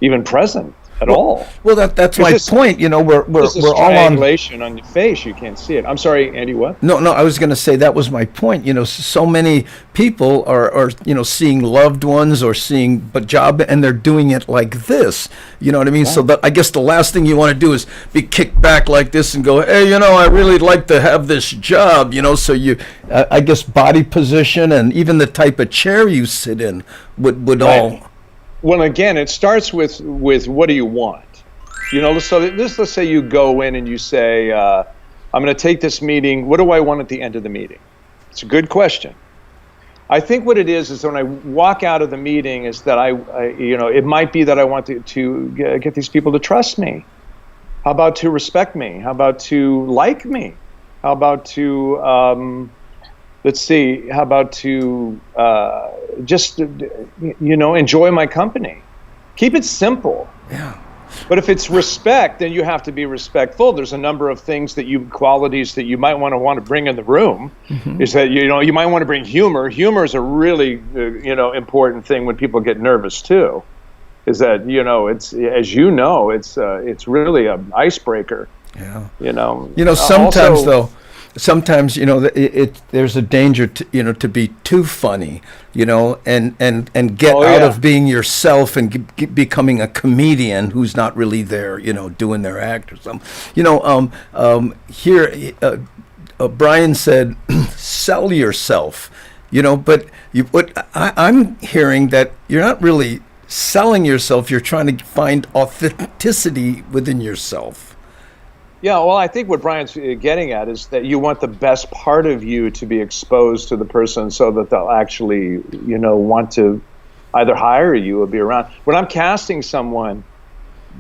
even present at all. Well, that's my point. We're all on your face. You can't see it. I'm sorry, Andy. What? No. I was going to say that was my point. So many people are seeing loved ones or seeing a job, and they're doing it like this. You know what I mean? Right. So that I guess the last thing you want to do is be kicked back like this and go, hey, I really like to have this job. So you, I guess, body position and even the type of chair you sit in would all. Well, again, it starts with what do you want? So let's say you go in and you say, I'm going to take this meeting. What do I want at the end of the meeting? It's a good question. I think what it is when I walk out of the meeting is that it might be that I want to get these people to trust me. How about to respect me? How about to like me? How about to let's see, how about to just, enjoy my company? Keep it simple. Yeah. But if it's respect, then you have to be respectful. There's a number of qualities that you might want to bring in the room. Mm-hmm. Is that, you might want to bring humor. Humor is a really, important thing when people get nervous too. Is that, it's, as it's really an icebreaker. Yeah. Sometimes there's a danger to be too funny, and get out of being yourself and becoming a comedian who's not really there, doing their act or something. Here Brian said, sell yourself, but I'm hearing that you're not really selling yourself. You're trying to find authenticity within yourself. Yeah, well, I think what Brian's getting at is that you want the best part of you to be exposed to the person so that they'll actually, want to either hire you or be around. When I'm casting someone,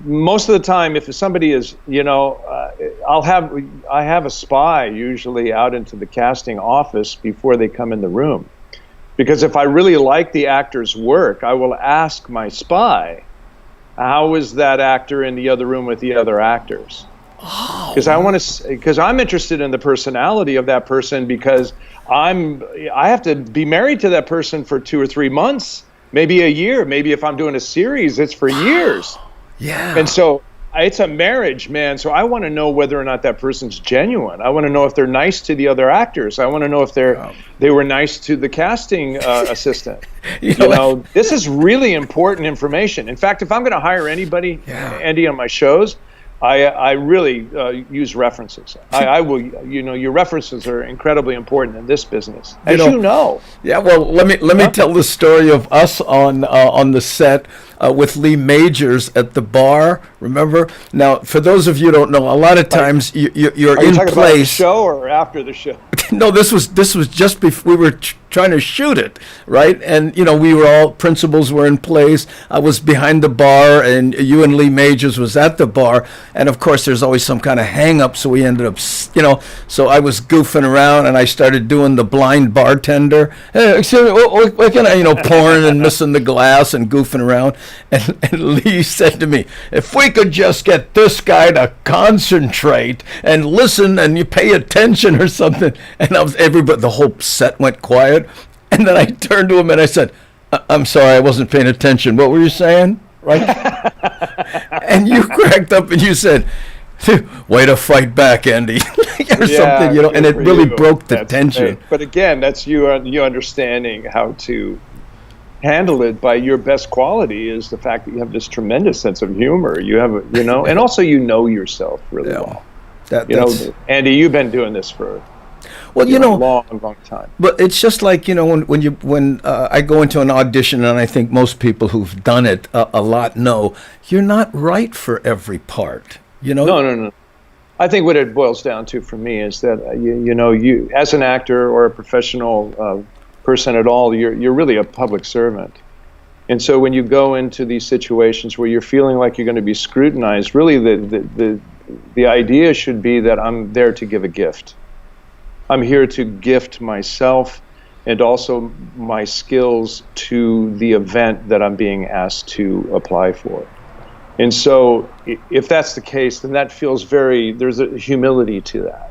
most of the time, if somebody is, I have a spy usually out into the casting office before they come in the room. Because if I really like the actor's work, I will ask my spy, how is that actor in the other room with the other actors? Because I'm interested in the personality of that person, because I have to be married to that person for 2 or 3 months, maybe a year. Maybe if I'm doing a series, it's for years. Yeah. And so it's a marriage, man. So I want to know whether or not that person's genuine. I want to know if they're nice to the other actors. I want to know if they were nice to the casting assistant. This is really important information. In fact, if I'm going to hire anybody, Andy, on my shows, I really use references. I will, your references are incredibly important in this business, as you know. Yeah, well, let me tell the story of us on the set with Lee Majors at the bar. Remember? Now, for those of you who don't know, a lot of times you're in talking place. About the show or after the show? No, this was just before we were trying to shoot it, right? And we were all principals were in place. I was behind the bar, and you and Lee Majors was at the bar. And of course, there's always some kind of hang up, so we ended up, So I was goofing around, and I started doing the blind bartender. Hey, excuse me, what can I, pouring and missing the glass and goofing around. And Lee said to me, "If we could just get this guy to concentrate and listen, and you pay attention or something." And everybody, the whole set went quiet. And then I turned to him and I said, "I'm sorry, I wasn't paying attention. What were you saying?" Right? And you cracked up and you said, "Way to fight back, Andy," or something, and it really broke the tension. But again, that's you understanding how to handle it by your best quality is the fact that you have this tremendous sense of humor. You have, and also yourself really well. Andy, you've been doing this for a long time. But it's just like when I go into an audition, and I think most people who've done it a lot know you're not right for every part. No. I think what it boils down to for me is that you as an actor or a professional person at all, you're really a public servant. And so when you go into these situations where you're feeling like you're going to be scrutinized, really the idea should be that I'm there to give a gift. I'm here to gift myself and also my skills to the event that I'm being asked to apply for. And so if that's the case, then that feels there's a humility to that.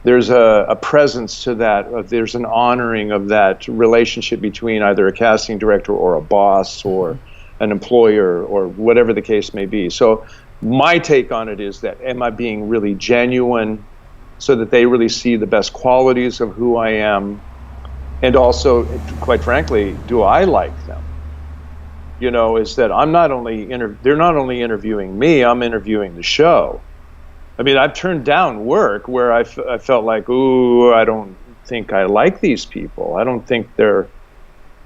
There's a presence to that. There's an honoring of that relationship between either a casting director or a boss or an employer or whatever the case may be. So my take on it is that, am I being really genuine so that they really see the best qualities of who I am? And also, quite frankly, do I like them? Is that they're not only interviewing me, I'm interviewing the show. I mean, I've turned down work where I felt like, ooh, I don't think I like these people. I don't think they're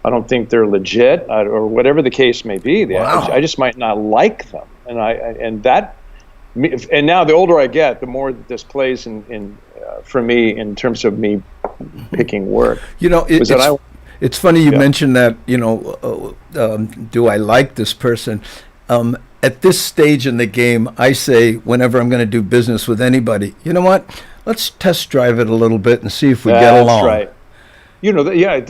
legit, or whatever the case may be. Wow. I just might not like them, and now the older I get, the more this plays in for me in terms of me picking work. It's funny you mentioned that. Do I like this person? At this stage in the game, I say whenever I'm going to do business with anybody, you know what? Let's test drive it a little bit and see if we get along. That's right.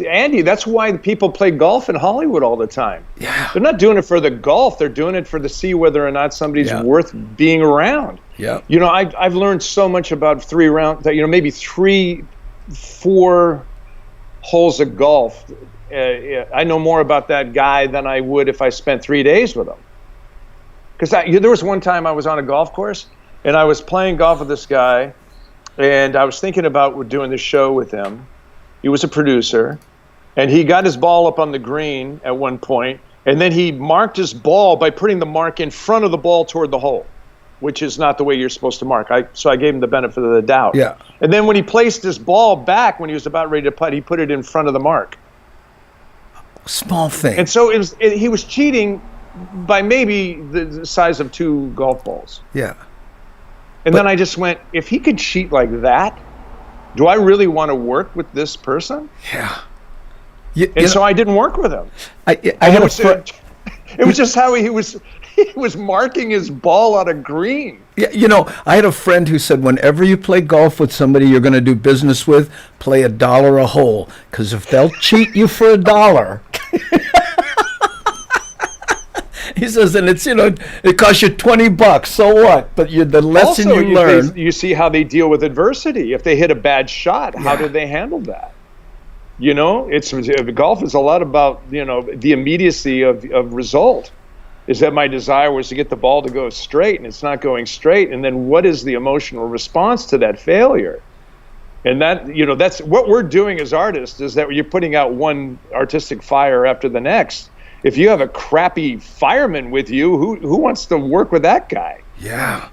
Andy, that's why people play golf in Hollywood all the time. Yeah. They're not doing it for the golf. They're doing it to see whether or not somebody's worth being around. Yeah. I've learned so much about 3 rounds, that maybe 3-4 holes of golf. I know more about that guy than I would if I spent 3 days with him. Because there was one time I was on a golf course, and I was playing golf with this guy, and I was thinking about doing this show with him. He was a producer, and he got his ball up on the green at one point, and then he marked his ball by putting the mark in front of the ball toward the hole, which is not the way you're supposed to mark. So I gave him the benefit of the doubt. Yeah. And then when he placed his ball back, when he was about ready to putt, he put it in front of the mark. Small thing. And so he was cheating by maybe the size of 2 golf balls. Yeah. And then I just went, if he could cheat like that, do I really want to work with this person? Yeah. So I didn't work with him. It was just how he was marking his ball on a green. Yeah, I had a friend who said, whenever you play golf with somebody you're going to do business with, play $1 a hole, because if they'll cheat you for $1, he says, and it's it costs you $20. So what? But the lesson also, you learn. You see how they deal with adversity. If they hit a bad shot, how do they handle that? Golf is a lot about the immediacy of result. Is that my desire was to get the ball to go straight, and it's not going straight, and then what is the emotional response to that failure? And that that's what we're doing as artists, is that you're putting out one artistic fire after the next. If you have a crappy fireman with you, who wants to work with that guy? Yeah.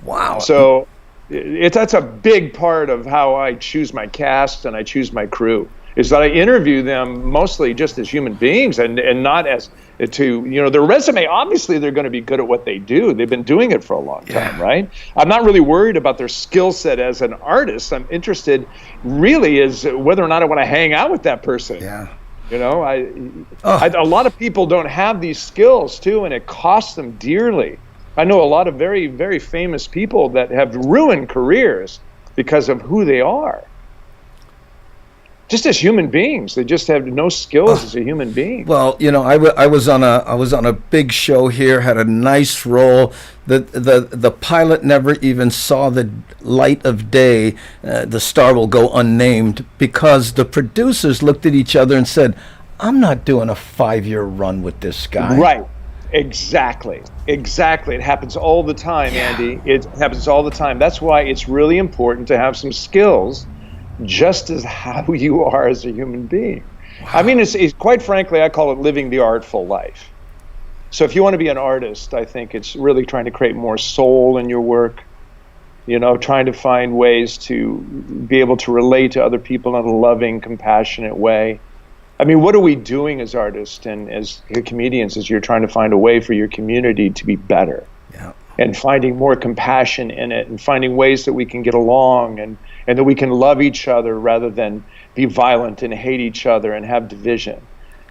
Wow. So that's a big part of how I choose my cast and I choose my crew. is that I interview them mostly just as human beings and not as to, their resume. Obviously, they're going to be good at what they do. They've been doing it for a long time, right? I'm not really worried about their skill set as an artist. I'm interested really is whether or not I want to hang out with that person. Yeah. A lot of people don't have these skills too, and it costs them dearly. I know a lot of very, very famous people that have ruined careers because of who they are. Just as human beings, they just have no skills as a human being. Well, I was on a big show here, had a nice role. The pilot never even saw the light of day. The star will go unnamed because the producers looked at each other and said, "I'm not doing a 5-year run with this guy." Right. Exactly. It happens all the time, Andy. It happens all the time. That's why it's really important to have some skills, just as how you are as a human being. Wow. I mean, it's quite frankly, I call it living the artful life. So if you want to be an artist, I think it's really trying to create more soul in your work, trying to find ways to be able to relate to other people in a loving, compassionate way. I mean, what are we doing as artists and as comedians is you're trying to find a way for your community to be better. Yeah. And finding more compassion in it and finding ways that we can get along and that we can love each other rather than be violent and hate each other and have division.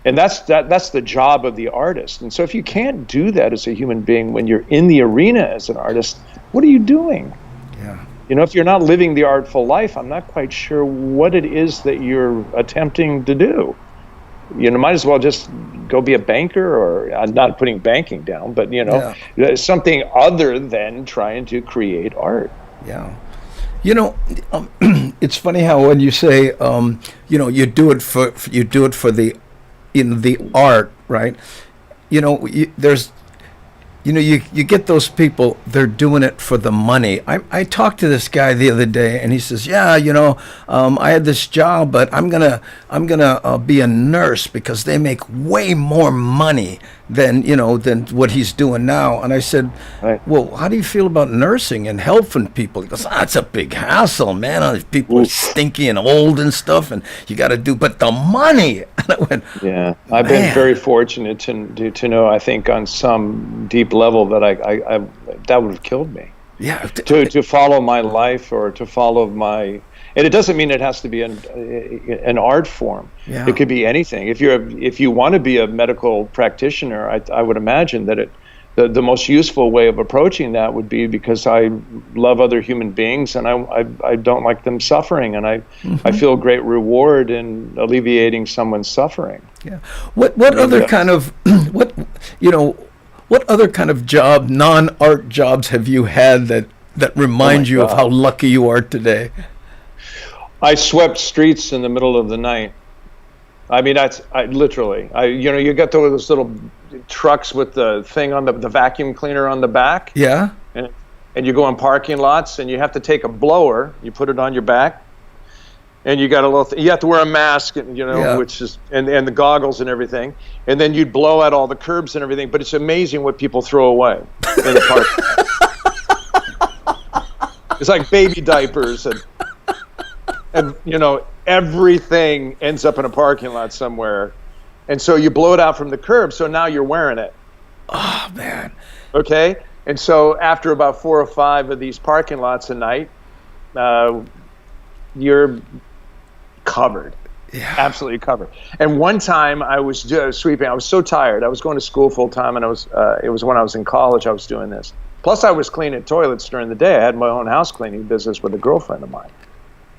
And that's the job of the artist. And so if you can't do that as a human being when you're in the arena as an artist, what are you doing? Yeah. If you're not living the artful life, I'm not quite sure what it is that you're attempting to do. Might as well just go be a banker, or I'm not putting banking down, but something other than trying to create art. Yeah. It's funny how when you say, you do it for the art, right? You get those people, they're doing it for the money. I talked to this guy the other day, and he says, I had this job, but I'm gonna be a nurse because they make way more money than what he's doing now. And I said, right. Well, how do you feel about nursing and helping people? He goes, it's a big hassle, man. People are stinky and old and stuff, and you got to do, but the money. And I went, yeah, I've been very fortunate to know, I think on some deep level that I that would have killed me. Yeah. To follow my life or to follow my, and it doesn't mean it has to be an art form. Yeah. It could be anything. If you want to be a medical practitioner, I would imagine that the most useful way of approaching that would be because I love other human beings and I don't like them suffering, and I feel great reward in alleviating someone's suffering. Yeah. What other kind of what other kind of job, non-art jobs have you had that remind you of how lucky you are today? I swept streets in the middle of the night. I mean, literally. You got those little trucks with the thing on the vacuum cleaner on the back. Yeah. And you go in parking lots, and you have to take a blower. You put it on your back, and you got a little. You have to wear a mask, which is and the goggles and everything. And then you'd blow out all the curbs and everything. But it's amazing what people throw away in the park. It's like baby diapers and everything ends up in a parking lot somewhere. And so you blow it out from the curb, so now you're wearing it. Oh, man. Okay? And so after about 4 or 5 of these parking lots a night, you're covered. Yeah. Absolutely covered. And one time I was sweeping. I was so tired. I was going to school full time, and it was when I was in college I was doing this. Plus I was cleaning toilets during the day. I had my own house cleaning business with a girlfriend of mine.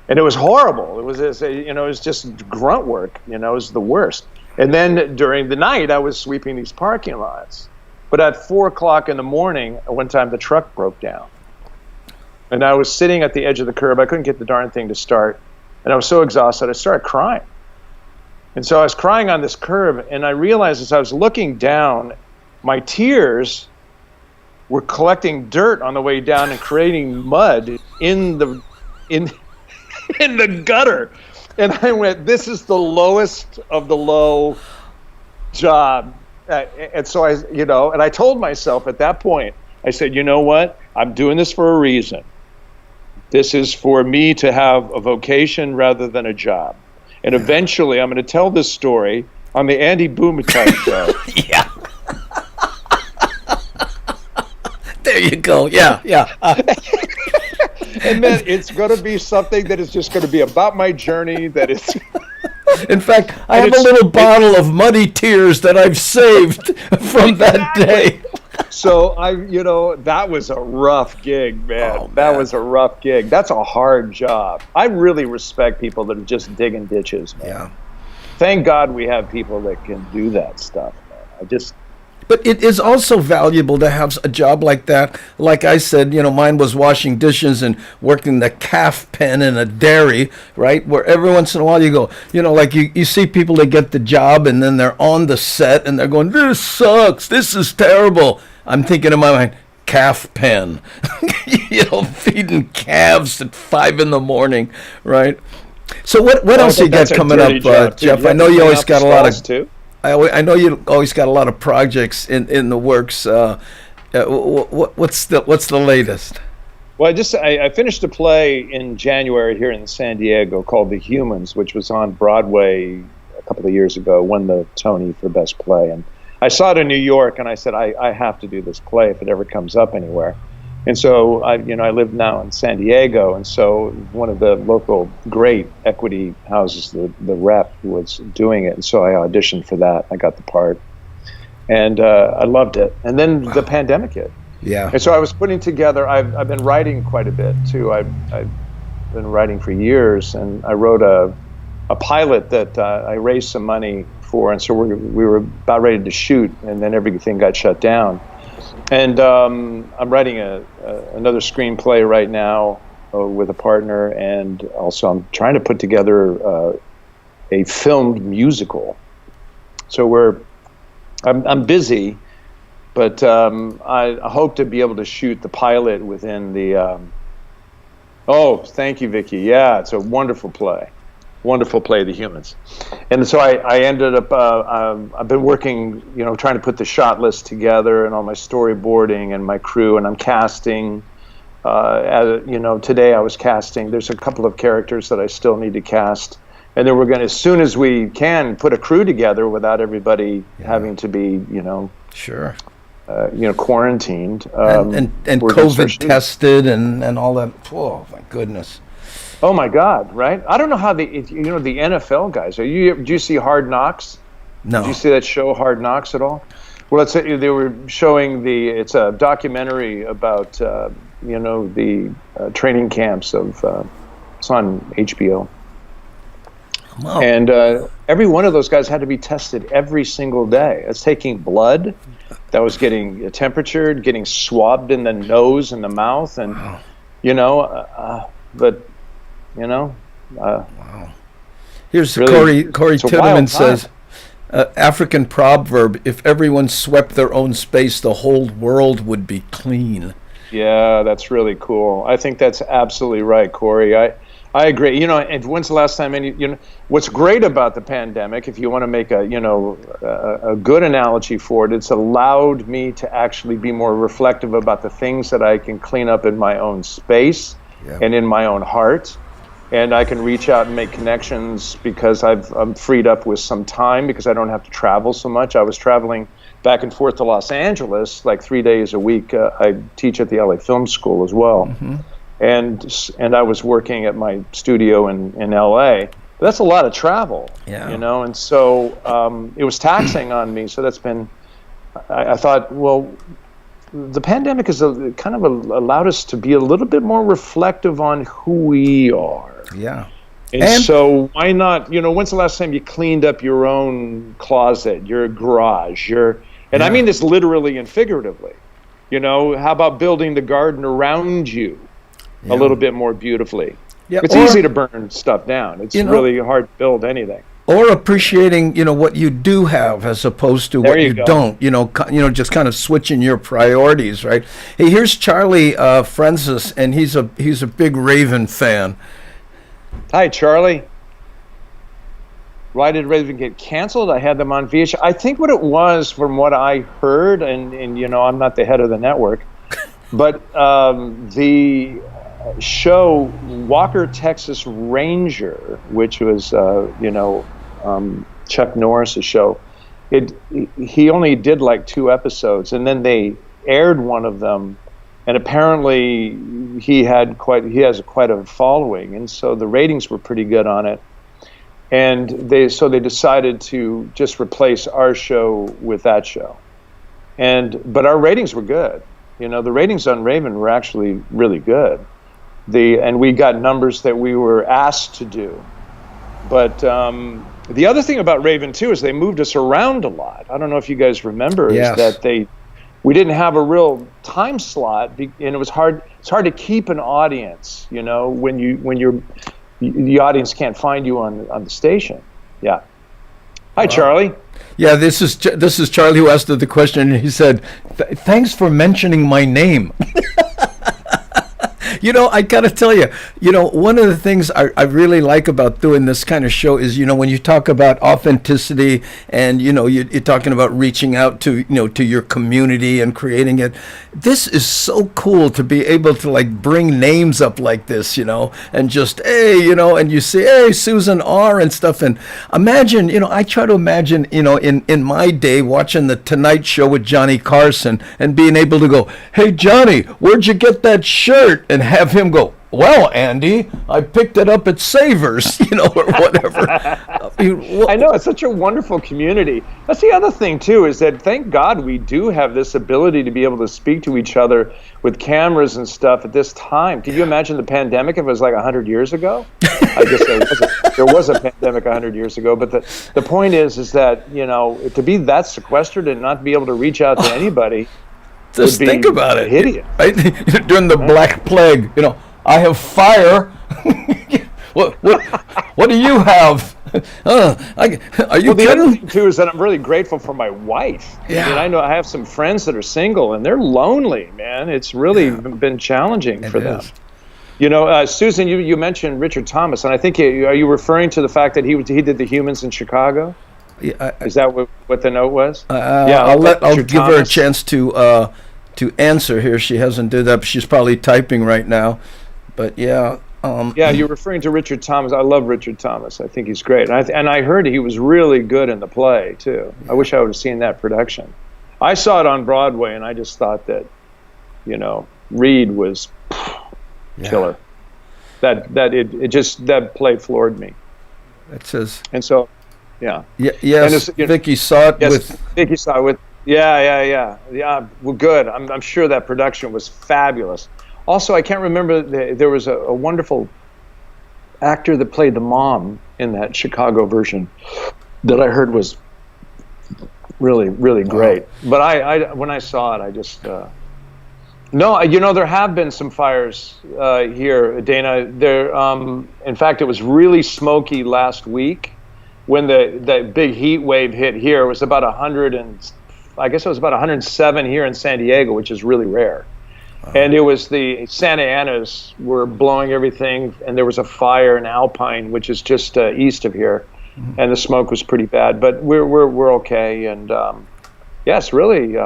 And it was horrible. It was just grunt work. It was the worst. And then during the night, I was sweeping these parking lots. But at 4 o'clock in the morning, one time the truck broke down. And I was sitting at the edge of the curb. I couldn't get the darn thing to start. And I was so exhausted, I started crying. And so I was crying on this curb, and I realized as I was looking down, my tears were collecting dirt on the way down and creating mud in the gutter. And I went, this is the lowest of the low job. And so I told myself at that point, I said, you know what? I'm doing this for a reason. This is for me to have a vocation rather than a job. And eventually I'm going to tell this story on the Andy Boomachai show. Yeah. There you go. Yeah. And then it's going to be something that is just going to be about my journey. That is. In fact, I have a little bottle of muddy tears that I've saved from that day. So that was a rough gig, man. Oh, that man. was a rough gig. That's a hard job. I really respect people that are just digging ditches, man. Yeah. Thank God we have people that can do that stuff, man. But it is also valuable to have a job like that. Like I said, mine was washing dishes and working the calf pen in a dairy, right? Where every once in a while you go, like you see people that get the job and then they're on the set and they're going, this sucks, this is terrible. I'm thinking in my mind, calf pen, feeding calves at 5 a.m, right? So what else you got coming up, Jeff? I know you always got a lot of. Too. I know you always got a lot of projects in the works. What's the latest? Well, I finished a play in January here in San Diego called The Humans, which was on Broadway a couple of years ago, won the Tony for Best Play. And I saw it in New York, and I said, I have to do this play if it ever comes up anywhere. And so I live now in San Diego, and so one of the local great equity houses, the rep, was doing it, and so I auditioned for that. I got the part, and I loved it. And then the pandemic hit. Yeah. And so I was putting together. I've been writing quite a bit too. I've been writing for years, and I wrote a pilot that I raised some money for, and so we were about ready to shoot, and then everything got shut down. And I'm writing another screenplay right now with a partner, and also I'm trying to put together a filmed musical. So I'm busy, but I hope to be able to shoot the pilot within the. Oh, thank you, Vicky. Yeah, it's a wonderful play. Wonderful play, The Humans. And so I ended up, I've been working, trying to put the shot list together and all my storyboarding and my crew, and I'm casting. Today I was casting. There's a couple of characters that I still need to cast. And then we're going to, as soon as we can, put a crew together without everybody having to be, Sure. Quarantined. And COVID tested and all that. Oh, my goodness. Oh my God! Right? I don't know how the NFL guys. Do you see Hard Knocks? No. Did you see that show Hard Knocks at all? Well, they were showing it's a documentary about the training camps of. It's on HBO. Wow. And every one of those guys had to be tested every single day. It's taking blood that was getting temperatured, getting swabbed in the nose and the mouth, and wow. Wow. Here's really, Corey Titleman says, African proverb, if everyone swept their own space, the whole world would be clean. Yeah, that's really cool. I think that's absolutely right, Corey. I agree. And when's the last time what's great about the pandemic, if you want to make a good analogy for it, it's allowed me to actually be more reflective about the things that I can clean up in my own space. Yeah. And in my own heart, and I can reach out and make connections because I'm freed up with some time because I don't have to travel so much. I was traveling back and forth to Los Angeles like 3 days a week. I teach at the LA Film School as well, and I was working at my studio in LA. But that's a lot of travel, and so it was taxing on me. So that's been. I thought, well. The pandemic has kind of allowed us to be a little bit more reflective on who we are. Yeah. And so why not, when's the last time you cleaned up your own closet, your garage, I mean this literally and figuratively. How about building the garden around you a little bit more beautifally? Yeah. It's easy to burn stuff down. It's really hard to build anything. Or appreciating, what you do have as opposed to what you don't, just kind of switching your priorities, right? Hey, here's Charlie Francis, and he's a big Raven fan. Hi, Charlie. Why did Raven get canceled? I had them on VH. I think what it was, from what I heard, and I'm not the head of the network, but show Walker, Texas Ranger, which was Chuck Norris's show. He only did like 2 episodes, and then they aired one of them, and apparently he has quite a following, and so the ratings were pretty good on it. And they decided to just replace our show with that show. But our ratings were good. The ratings on Raven were actually really good. And we got numbers that we were asked to do. But the other thing about Raven too is they moved us around a lot. I don't know if you guys remember, yes. Is that we didn't have a real time slot, and it was hard. It's hard to keep an audience, when the audience can't find you on the station. Yeah. Hi, Charlie. Yeah, this is Charlie who asked the question, and he said, "Thanks for mentioning my name." I gotta tell you, one of the things I really like about doing this kind of show is, when you talk about authenticity and, you're talking about reaching out to, to your community and creating it. This is so cool to be able to like bring names up like this, and just, hey, and you say, hey, Susan R. and stuff. And imagine, I try to imagine, in my day watching the Tonight Show with Johnny Carson and being able to go, hey, Johnny, where'd you get that shirt? And have him go, well, Andy, I picked it up at Savers, or whatever. I know, it's such a wonderful community. That's the other thing, too, is that thank God we do have this ability to be able to speak to each other with cameras and stuff at this time. Can you imagine the pandemic if it was like 100 years ago? I guess there was a pandemic 100 years ago, but the point is that, to be that sequestered and not be able to reach out to anybody. Just think about it. Hideous. Right? During the Black Plague, I have fire. What do you have? Are you kidding? The other thing too is that I'm really grateful for my wife. Yeah. I know I have some friends that are single and they're lonely, man. It's really been challenging for them. Susan, you mentioned Richard Thomas, and I think are you referring to the fact that he did the Humans in Chicago? Yeah, is that what the note was? I'll give her a chance to answer here. She hasn't done that, but she's probably typing right now. But yeah. You're referring to Richard Thomas. I love Richard Thomas. I think he's great. And I heard he was really good in the play, too. I wish I would have seen that production. I saw it on Broadway, and I just thought that, Reed was killer. That play floored me. It says. And so, yeah. Yes, Vicky saw it with. Vicky saw it with. Yeah. Well, good. I'm sure that production was fabulous. Also, I can't remember, there was a wonderful actor that played the mom in that Chicago version that I heard was really, really great. But I when I saw it, I just, there have been some fires here, Dana. In fact, it was really smoky last week when the big heat wave hit here. It was about 107 here in San Diego, which is really rare. And it was the Santa Anas were blowing everything, and there was a fire in Alpine, which is just east of here, and the smoke was pretty bad. But we're okay, and it's really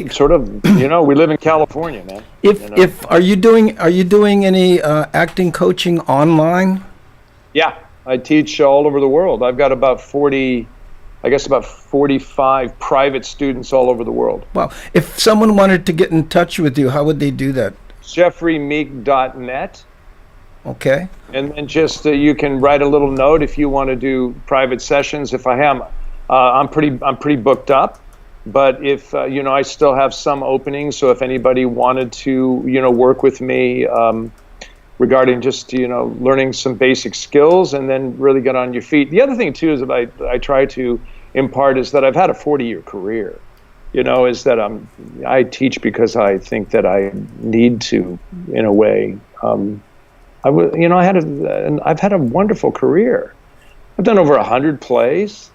sort of we live in California, man. Are you doing any acting coaching online? Yeah, I teach all over the world. I've got about 45 private students all over the world. Wow. If someone wanted to get in touch with you, how would they do that? JeffreyMeek.net. Okay. And then just you can write a little note if you want to do private sessions. If I am, I'm pretty booked up, but if I still have some openings. So if anybody wanted to work with me regarding just learning some basic skills and then really get on your feet. The other thing too is that I try to impart is that I've had a 40-year career. Is that I teach because I think that I need to, in a way. I've had a wonderful career. I've done over 100 plays.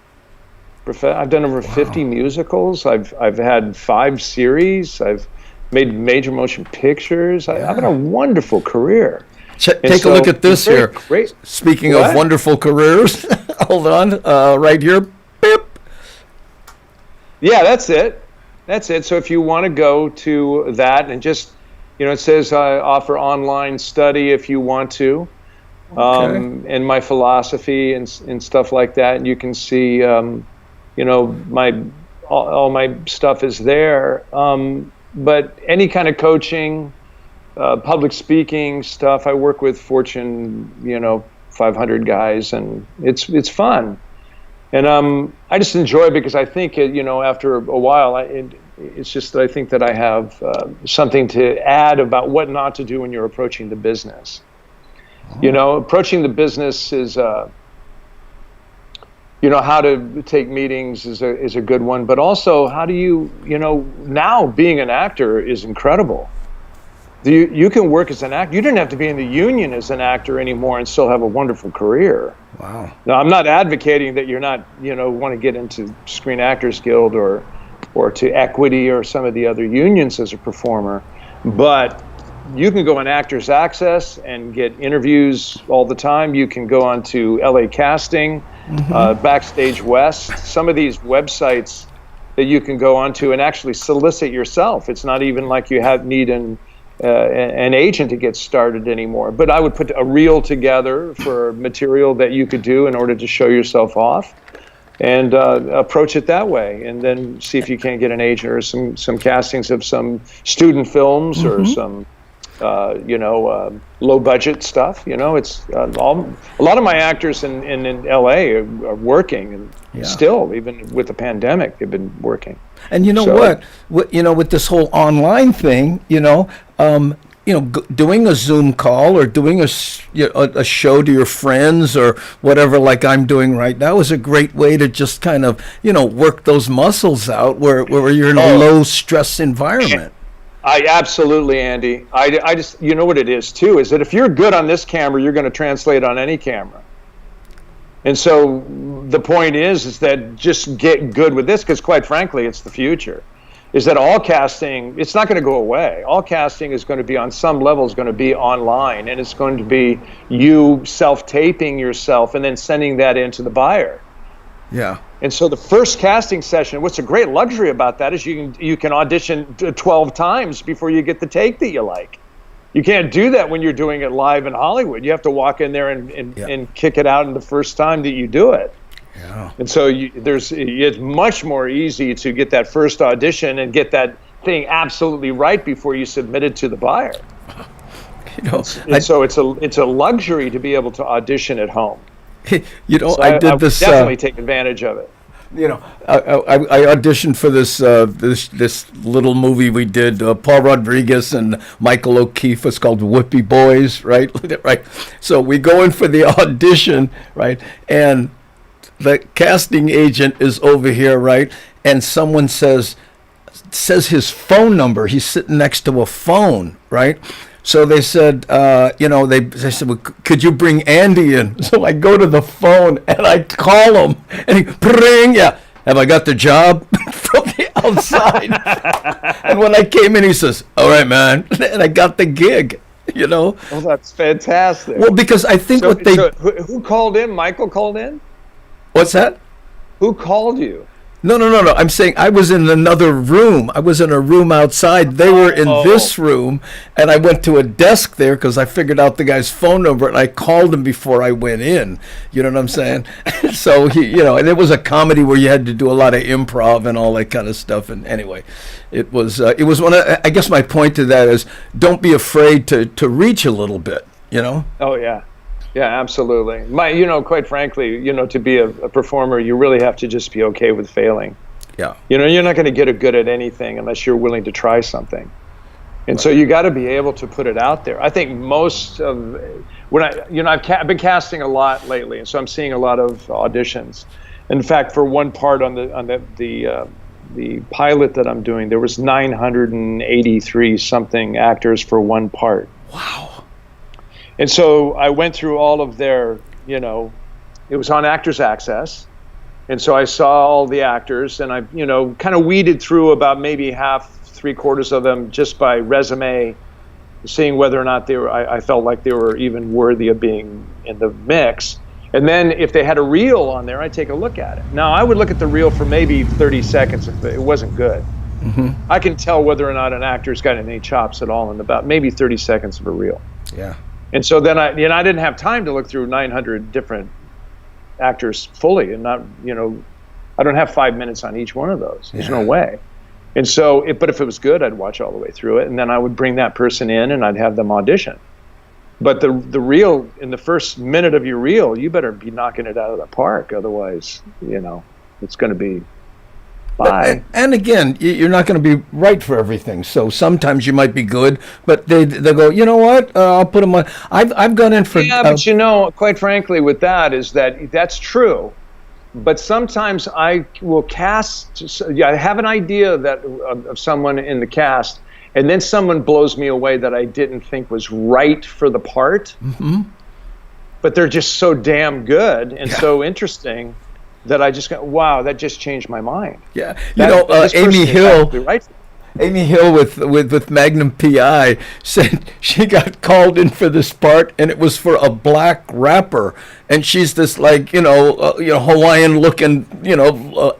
I've done over 50 musicals. I've had 5 series. I've made major motion pictures. I've had a wonderful career. Take a look at this here. Great. Speaking of wonderful careers, hold on, right here. Beep. Yeah, that's it. So if you want to go to that and just it says I offer online study if you want to, and my philosophy and stuff like that. And you can see, all my stuff is there. But any kind of coaching, public speaking stuff, I work with Fortune, 500 guys, and it's fun. And I just enjoy it because I think, after a while, it's just that I think that I have something to add about what not to do when you're approaching the business. Approaching the business is, how to take meetings is a good one, but also how do you, now being an actor is incredible. You can work as an actor. You didn't have to be in the union as an actor anymore and still have a wonderful career. Wow. Now, I'm not advocating that you're not, want to get into Screen Actors Guild or to Equity or some of the other unions as a performer, but you can go on Actors Access and get interviews all the time. You can go on to LA Casting, Backstage West, some of these websites that you can go onto and actually solicit yourself. It's not even like you need an agent to get started anymore. But I would put a reel together for material that you could do in order to show yourself off, and approach it that way, and then see if you can't get an agent or some castings of some student films or some low budget stuff. It's a lot of my actors in LA are working, and still, even with the pandemic, they've been working. And with this whole online thing, doing a Zoom call or doing a show to your friends or whatever, like I'm doing right now, is a great way to just kind of, work those muscles out where you're in a low stress environment. I absolutely, Andy. I just, what it is too, is that if you're good on this camera, you're going to translate on any camera. And so the point is that just get good with this, because quite frankly, it's the future. Is that all casting, it's not going to go away. All casting is going to be, on some level, is going to be online, and it's going to be you self-taping yourself and then sending that into the buyer. Yeah. And so the first casting session, what's a great luxury about that is you can audition 12 times before you get the take that you like. You can't do that when you're doing it live in Hollywood. You have to walk in there and kick it out in the first time that you do it. Yeah. And so it's much more easy to get that first audition and get that thing absolutely right before you submit it to the buyer. So it's a luxury to be able to audition at home. I did this. Definitely take advantage of it. I auditioned for this little movie we did. Paul Rodriguez and Michael O'Keefe. It's called Whippy Boys, right? Right. So we go in for the audition, right? And the casting agent is over here, right? And someone says his phone number. He's sitting next to a phone, right? So they said, they said, well, could you bring Andy in? So I go to the phone and I call him, and he, ring, yeah. Have I got the job? From the outside. And when I came in, he says, all right, man. And I got the gig, Well, that's fantastic. Well, because I think So who called in? Michael called in? What's that? Who called you? No. I'm saying I was in another room. I was in a room outside. They were in this room, and I went to a desk there because I figured out the guy's phone number, and I called him before I went in. You know what I'm saying? So and it was a comedy where you had to do a lot of improv and all that kind of stuff. And anyway, it was one of, I guess my point to that is, don't be afraid to reach a little bit. Oh yeah. Yeah, absolutely. Quite frankly, to be a performer, you really have to just be okay with failing. Yeah. You're not going to get good at anything unless you're willing to try something. And so you got to be able to put it out there. I think most of I've been casting a lot lately, and so I'm seeing a lot of auditions. In fact, for one part on the pilot that I'm doing, there was 983 something actors for one part. Wow. And so I went through all of their, it was on Actors Access. And so I saw all the actors, and I, kind of weeded through about maybe half, 3/4 of them just by resume, seeing whether or not I felt like they were even worthy of being in the mix. And then if they had a reel on there, I'd take a look at it. Now, I would look at the reel for maybe 30 seconds if it wasn't good. I can tell whether or not an actor's got any chops at all in about maybe 30 seconds of a reel. Yeah. And so then I didn't have time to look through 900 different actors fully, and not, I don't have 5 minutes on each one of those. There's no way. And so, but if it was good, I'd watch all the way through it, and then I would bring that person in and I'd have them audition. But the reel, in the first minute of your reel, you better be knocking it out of the park. Otherwise, it's going to be bye. And again, you're not going to be right for everything. So sometimes you might be good, but they go, you know what? I'll put them on. I've gone in for. Yeah, but quite frankly, with that is that's true. But sometimes I will cast. I have an idea of someone in the cast, and then someone blows me away that I didn't think was right for the part. Mm-hmm. But they're just so damn good and so interesting that I just go, wow, that just changed my mind. Yeah, Amy Hill. Amy Hill with Magnum PI said she got called in for this part, and it was for a black rapper, and she's this Hawaiian looking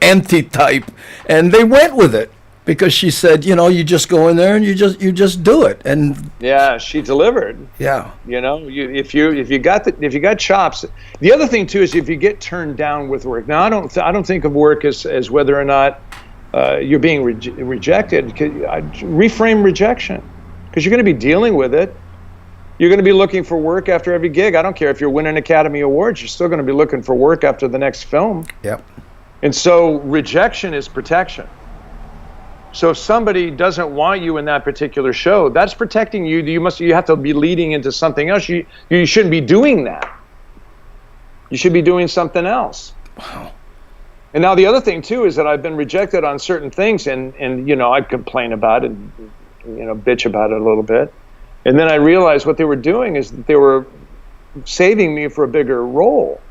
anti-type, and they went with it because she said you just go in there and you just do it, and yeah, she delivered. Yeah, if you got chops. The other thing too is if you get turned down with work. Now I don't think of work as whether or not you're being rejected. Reframe rejection, because you're going to be dealing with it. You're going to be looking for work after every gig. I don't care if you're winning Academy Awards, you're still going to be looking for work after the next film. Yep. And so rejection is protection. So if somebody doesn't want you in that particular show, that's protecting you. You have to be leading into something else. You shouldn't be doing that. You should be doing something else. Wow. And now the other thing too is that I've been rejected on certain things, and I'd complain about it, bitch about it a little bit, and then I realized what they were doing is that they were saving me for a bigger role.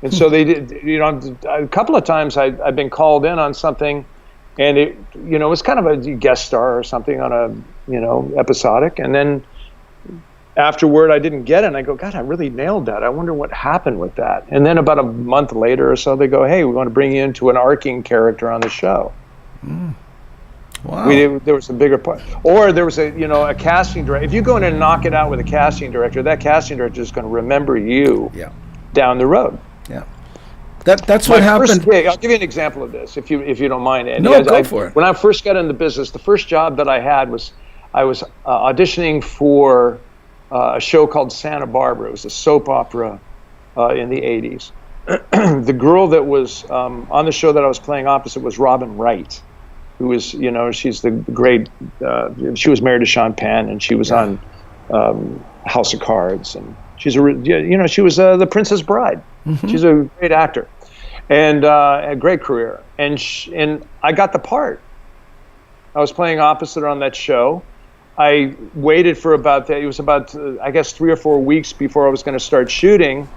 And so they did. A couple of times I've been called in on something, and it was kind of a guest star or something on a episodic, and then afterward I didn't get it, and I go, God, I really nailed that. I wonder what happened with that. And then about a month later or so, they go, hey, we want to bring you into an arcing character on the show. Wow. There was a bigger part. Or there was a casting director. If you go in and knock it out with a casting director, that casting director is going to remember you down the road. Yeah. That's what happened. First gig, I'll give you an example of this, if you don't mind, Andy. No, go for it. When I first got in the business, the first job that I had was I was auditioning for a show called Santa Barbara. It was a soap opera in the 80s. The girl that was on the show that I was playing opposite was Robin Wright, who was, she's the great, she was married to Sean Penn, and she was on House of Cards, and she's she was the Princess Bride. Mm-hmm. She's a great actor, and a great career. And I got the part. I was playing opposite her on that show. I waited for it was about, I guess, 3 or 4 weeks before I was going to start shooting.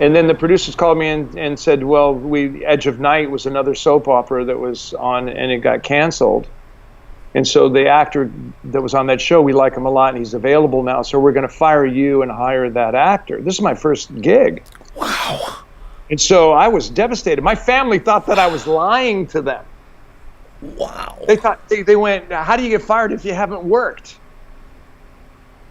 And then the producers called me and said, well, Edge of Night was another soap opera that was on, and it got canceled. And so the actor that was on that show, we like him a lot, and he's available now, so we're going to fire you and hire that actor. This is my first gig. Wow. And so I was devastated. My family thought that I was lying to them. Wow. They thought, they went, how do you get fired if you haven't worked?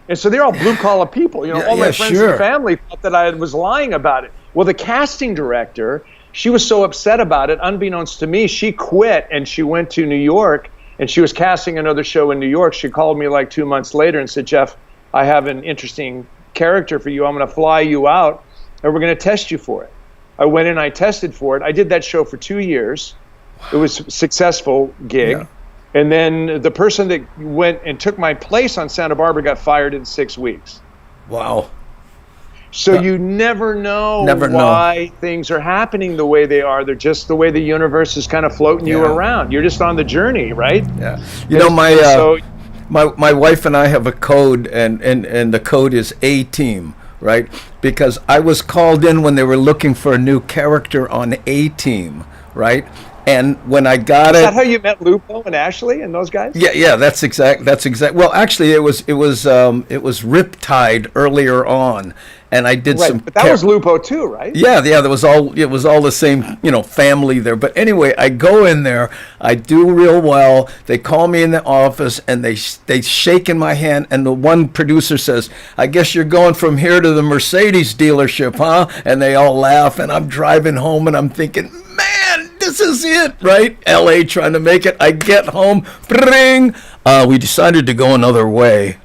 And so they're all blue-collar people. All my friends and family thought that I was lying about it. Well, the casting director, she was so upset about it, unbeknownst to me, she quit and she went to New York, and she was casting another show in New York. She called me like 2 months later and said, Jeff, I have an interesting character for you. I'm going to fly you out, and we're going to test you for it. I went in, I tested for it. I did that show for 2 years. It was a successful gig. Yeah. And then the person that went and took my place on Santa Barbara got fired in 6 weeks. Wow. So you never know why things are happening the way they are. They're just the way the universe is kind of floating you around. You're just on the journey, right? Yeah. My wife and I have a code, and the code is A-Team, right? Because I was called in when they were looking for a new character on A-Team, right? And when I got Is that how you met Lupo and Ashley and those guys? Yeah, that's exact. Well, actually, it was Riptide earlier on, and I did Right, some. but that was Lupo too, right? Yeah, it was all the same, family there. But anyway, I go in there, I do real well. They call me in the office and they shake in my hand, and the one producer says, "I guess you're going from here to the Mercedes dealership, huh?" And they all laugh, and I'm driving home and I'm thinking, man, this is it, right? LA trying to make it. I get home, bring. We decided to go another way.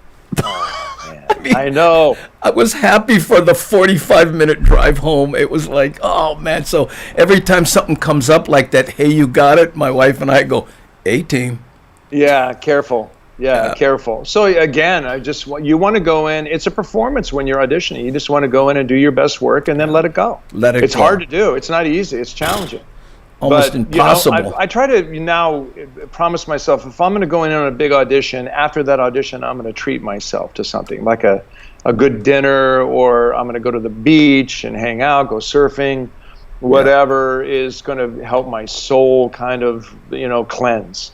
I know. I was happy for the 45-minute drive home. It was like, oh, man. So every time something comes up like that, hey, you got it, my wife and I go, A-team. Yeah, careful. Yeah, careful. So again, you want to go in. It's a performance when you're auditioning. You just want to go in and do your best work and then let it go. It's hard to do. It's not easy. It's challenging. Almost impossible. I try to now promise myself, if I'm going to go in on a big audition, after that audition, I'm going to treat myself to something like a good dinner, or I'm going to go to the beach and hang out, go surfing, whatever is going to help my soul kind of, cleanse,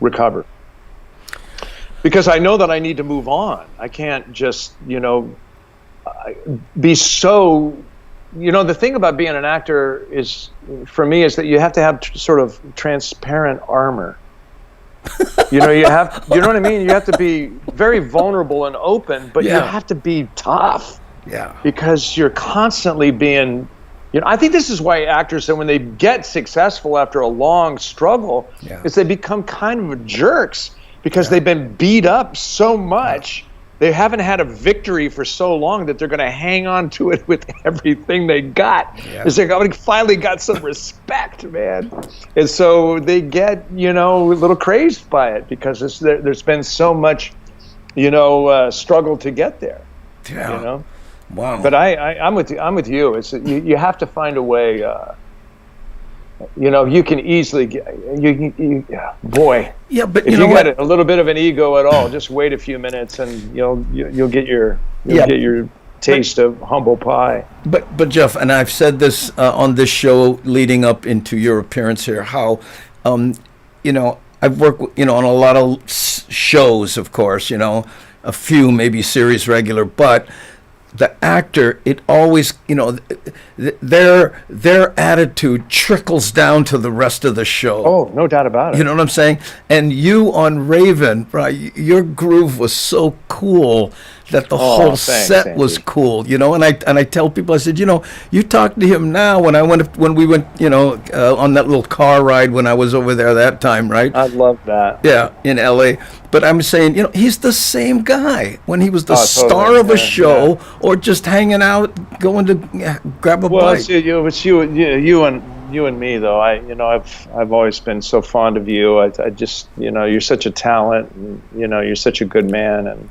recover. Because I know that I need to move on. I can't just, be so. The thing about being an actor is, for me, is that you have to have sort of transparent armor. You know what I mean? You have to be very vulnerable and open, but you have to be tough. Yeah. Because you're constantly being, I think this is why actors, that when they get successful after a long struggle, is they become kind of jerks because they've been beat up so much. They haven't had a victory for so long that they're going to hang on to it with everything they got. Yeah. It's like, I finally got some respect, man. And so they get, a little crazed by it because there's been so much, struggle to get there. Yeah. Wow. But I'm with you. It's you have to find a way. You can easily get boy. Yeah, but if you get a little bit of an ego at all, just wait a few minutes and you'll get your taste of humble pie. But Jeff, and I've said this on this show leading up into your appearance here, how I've worked on a lot of shows, of course, a few maybe series regular, but the actor, it always, their attitude trickles down to the rest of the show. Oh, no doubt about it. You know what I'm saying? And you on Raven, right? Your groove was so cool that the whole set was cool. And I tell people, I said, you talk to him now. When we went, on that little car ride when I was over there that time, right? I love that. Yeah, in LA. But I'm saying, he's the same guy when he was the star of a show or just hanging out, going to grab a bite. Well, it's you and me though. I've always been so fond of you. I just, you're such a talent, and you're such a good man, and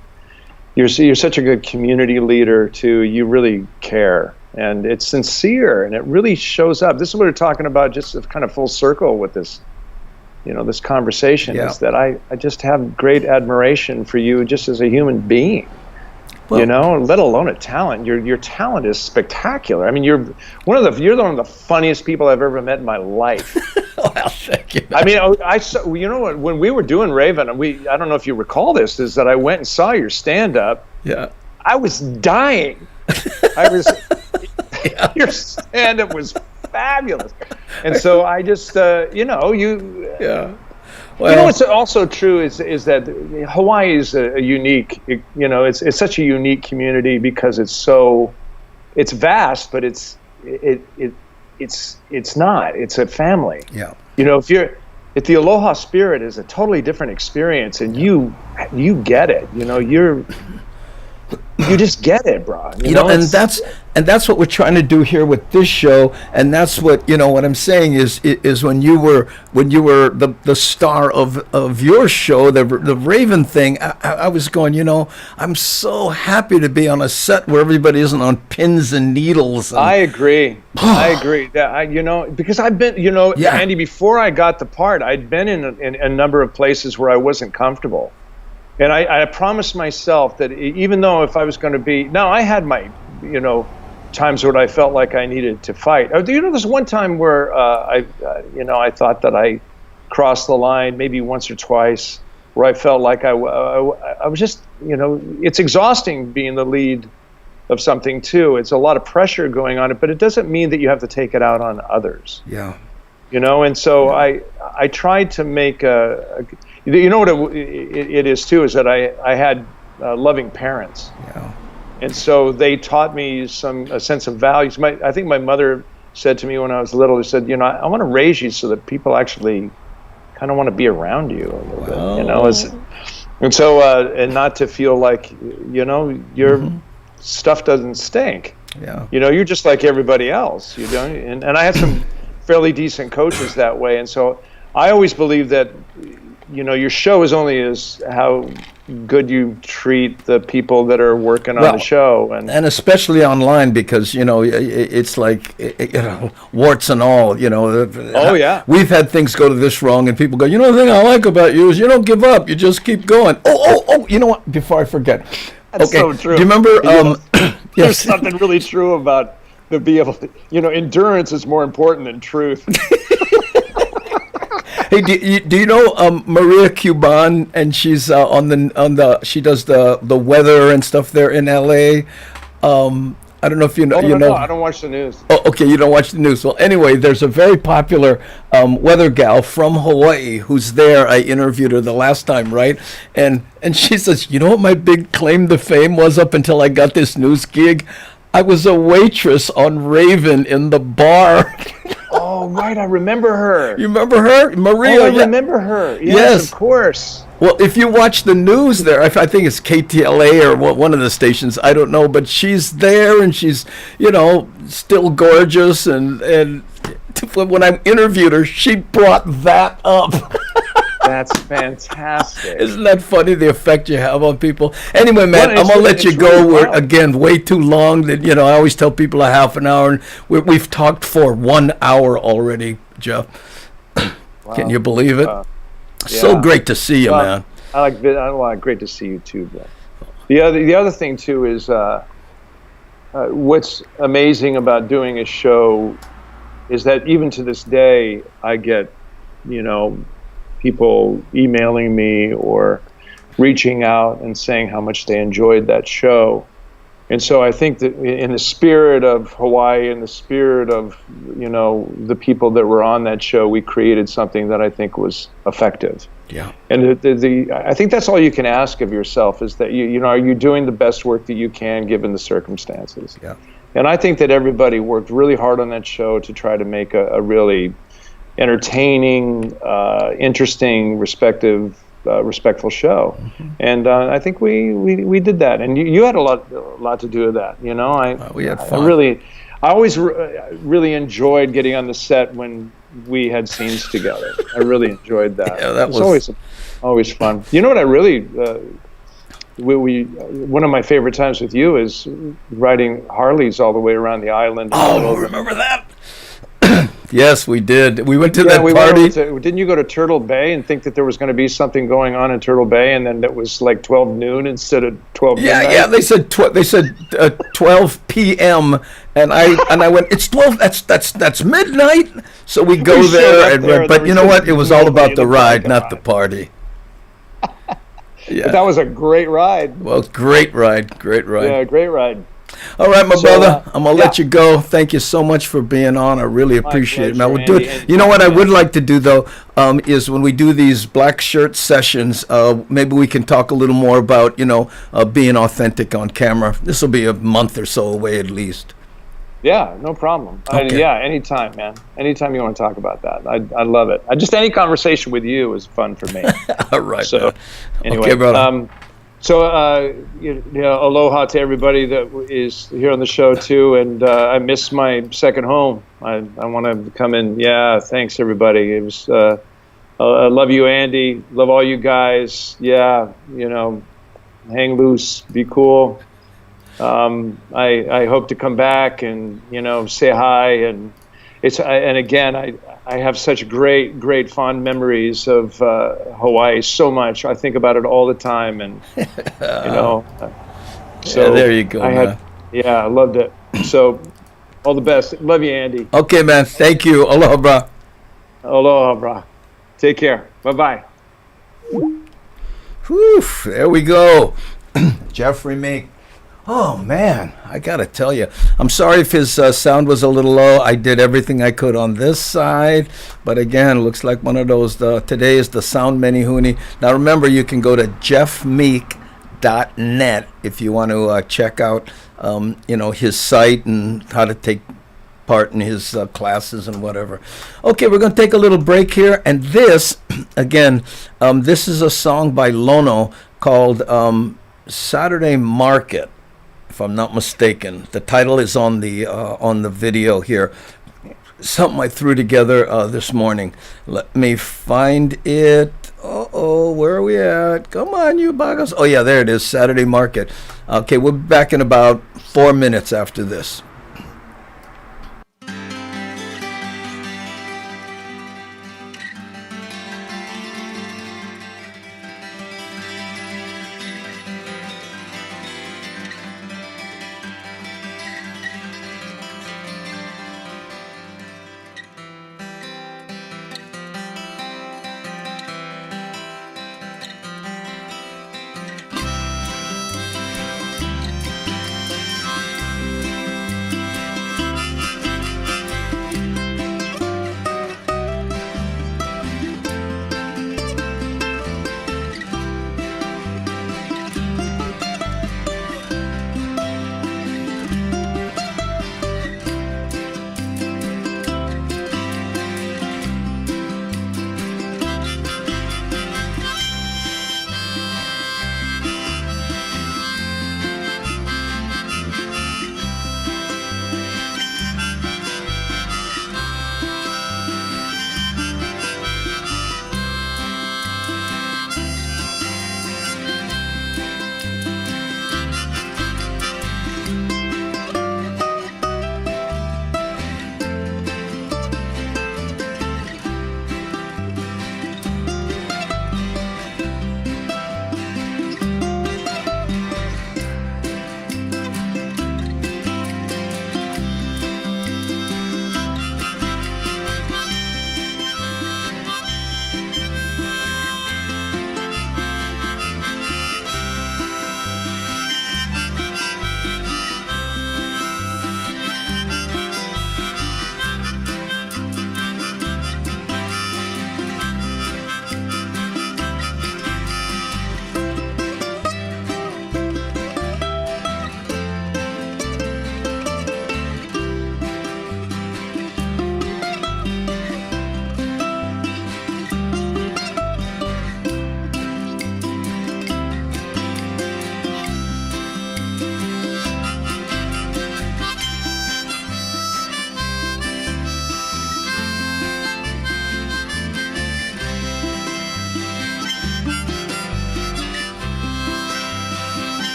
you're such a good community leader too. You really care, and it's sincere, and it really shows up. This is what we're talking about, just kind of full circle with this. This conversation is that I just have great admiration for you just as a human being, let alone a talent. Your talent is spectacular. I mean, you're one of the funniest people I've ever met in my life. Well, thank you. I mean, I saw, when we were doing Raven, I don't know if you recall this, is that I went and saw your stand-up. Yeah. I was dying. Your stand-up was fabulous. And so I just, Yeah. Well, what's also true is that Hawaii is a unique, it's such a unique community because it's vast, but it's not. It's a family. Yeah. If the Aloha spirit is a totally different experience, and you get it. You just get it, bro. And that's what we're trying to do here with this show. And that's what what I'm saying is when you were the star of your show, the Raven thing. I was going, I'm so happy to be on a set where everybody isn't on pins and needles. I agree. I agree. That because I've been, Andy, before I got the part, I'd been in a number of places where I wasn't comfortable. And I promised myself that even though if I was going to be, now I had my, times where I felt like I needed to fight. There's one time where I thought that I crossed the line maybe once or twice, where I felt like I was just, it's exhausting being the lead of something too. It's a lot of pressure going on it, but it doesn't mean that you have to take it out on others. Yeah. You know, and so I tried to make you know what it is too, is that I had loving parents. Yeah. And so they taught me a sense of values. I think my mother said to me when I was little, she said, you know, I want to raise you so that people actually kind of want to be around you a little bit, you know, and so, and not to feel like, you know, your stuff doesn't stink. Yeah. You know, you're just like everybody else, you know, and I had some fairly decent coaches that way. And so I always believe that, you know, your show is only as how good you treat the people that are working on the show, and especially online, because you know it's like you know, warts and all. You know. Oh yeah. We've had things go to this wrong, and people go, you know, the thing I like about you is you don't give up. You just keep going. Oh. You know what? Before I forget. That's so true. Do you remember? There's Yes. something really true about the be able to, you know, endurance is more important than truth. Hey, do you know Maria Cuban? And she's she does the weather and stuff there in LA. I don't know if you know. No, I don't watch the news. Oh, okay, you don't watch the news. Well, anyway, there's a very popular weather gal from Hawaii who's there. I interviewed her the last time, right? And she says, you know what my big claim to fame was up until I got this news gig? I was a waitress on Raven in the bar. Oh, right, I remember her. You remember her? Maria? Oh, I remember her. Yes, of course. Well, if you watch the news there, I think it's KTLA or one of the stations, I don't know, but she's there and she's, you know, still gorgeous. And when I interviewed her, she brought that up. That's fantastic. Isn't that funny, the effect you have on people? Anyway, man, I'm going to let you go. Really We're, again, way too long. That, you know, I always tell people a half an hour, and we've talked for 1 hour already, Jeff. Wow. Can you believe it? So great to see you, man. Great to see you too, Bill. The other thing too is what's amazing about doing a show is that even to this day I get, you know, people emailing me or reaching out and saying how much they enjoyed that show. And so I think that in the spirit of Hawaii, in the spirit of, you know, the people that were on that show, we created something that I think was effective. Yeah. And I think that's all you can ask of yourself, is that you know, are you doing the best work that you can given the circumstances? Yeah. And I think that everybody worked really hard on that show to try to make a really entertaining, interesting, respectful show. Mm-hmm. And I think we did that, and you had a lot to do with that. You know, we had fun. I always really enjoyed getting on the set when we had scenes together. I really enjoyed that. Yeah, that was always fun. You know what I really one of my favorite times with you is riding Harleys all the way around the island. Oh, remember that? Yes, we did. We went to that party. Didn't you go to Turtle Bay and think that there was going to be something going on in Turtle Bay, and then it was like 12 noon instead of 12 midnight? Yeah. They said 12 p.m. and I went, it's 12. That's midnight. So we go there, but you know what? It was all about the ride, not the party. Yeah. But that was a great ride. Well, great ride. Yeah, great ride. All right, my brother, I'm going to let you go. Thank you so much for being on. I really appreciate it, man. We'll do it. You know what I would like to do, though, is when we do these black shirt sessions, maybe we can talk a little more about, you know, being authentic on camera. This will be a month or so away at least. Yeah, no problem. Okay. Anytime, man. Anytime you want to talk about that. I love it. Just any conversation with you is fun for me. All right. So, anyway, okay, brother. You know, aloha to everybody that is here on the show too, and I miss my second home. I want to come in. Yeah, thanks everybody. It was I love you, Andy. Love all you guys. Yeah, you know, hang loose, be cool. I hope to come back and, you know, say hi, and again I have such great fond memories of Hawaii. So much. I think about it all the time, and you know. So yeah, there you go. I loved it. So all the best. Love you, Andy. Okay, man. Thank you. Aloha, brah. Aloha, brah. Take care. Bye-bye. Whew, there we go. Jeffrey Meek. Oh man, I gotta tell you, I'm sorry if his sound was a little low. I did everything I could on this side, but again, looks like one of those. Today is the sound many hooney. Now remember, you can go to jeffmeek.net if you want to check out, his site and how to take part in his classes and whatever. Okay, we're going to take a little break here, and this, again, this is a song by Lono called Saturday Market, if I'm not mistaken. The title is on the video here. Something I threw together this morning. Let me find it. Where are we at? Come on, you buggers. Oh yeah, there it is, Saturday Market. Okay, we'll be back in about 4 minutes after this.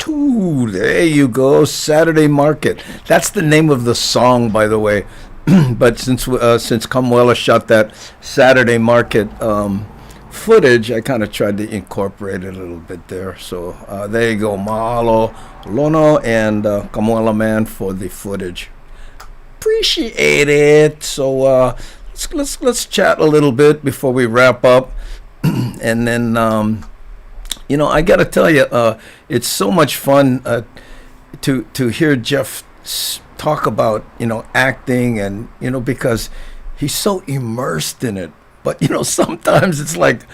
Ooh, there you go. Saturday Market. That's the name of the song, by the way. But since Kamuela shot that Saturday Market footage, I kind of tried to incorporate it a little bit there. So there you go. Mahalo, Lono, and Kamuela Man for the footage. Appreciate it. So let's chat a little bit before we wrap up, and then I gotta tell you, it's so much fun to hear Jeff talk about acting, and because he's so immersed in it. But sometimes it's like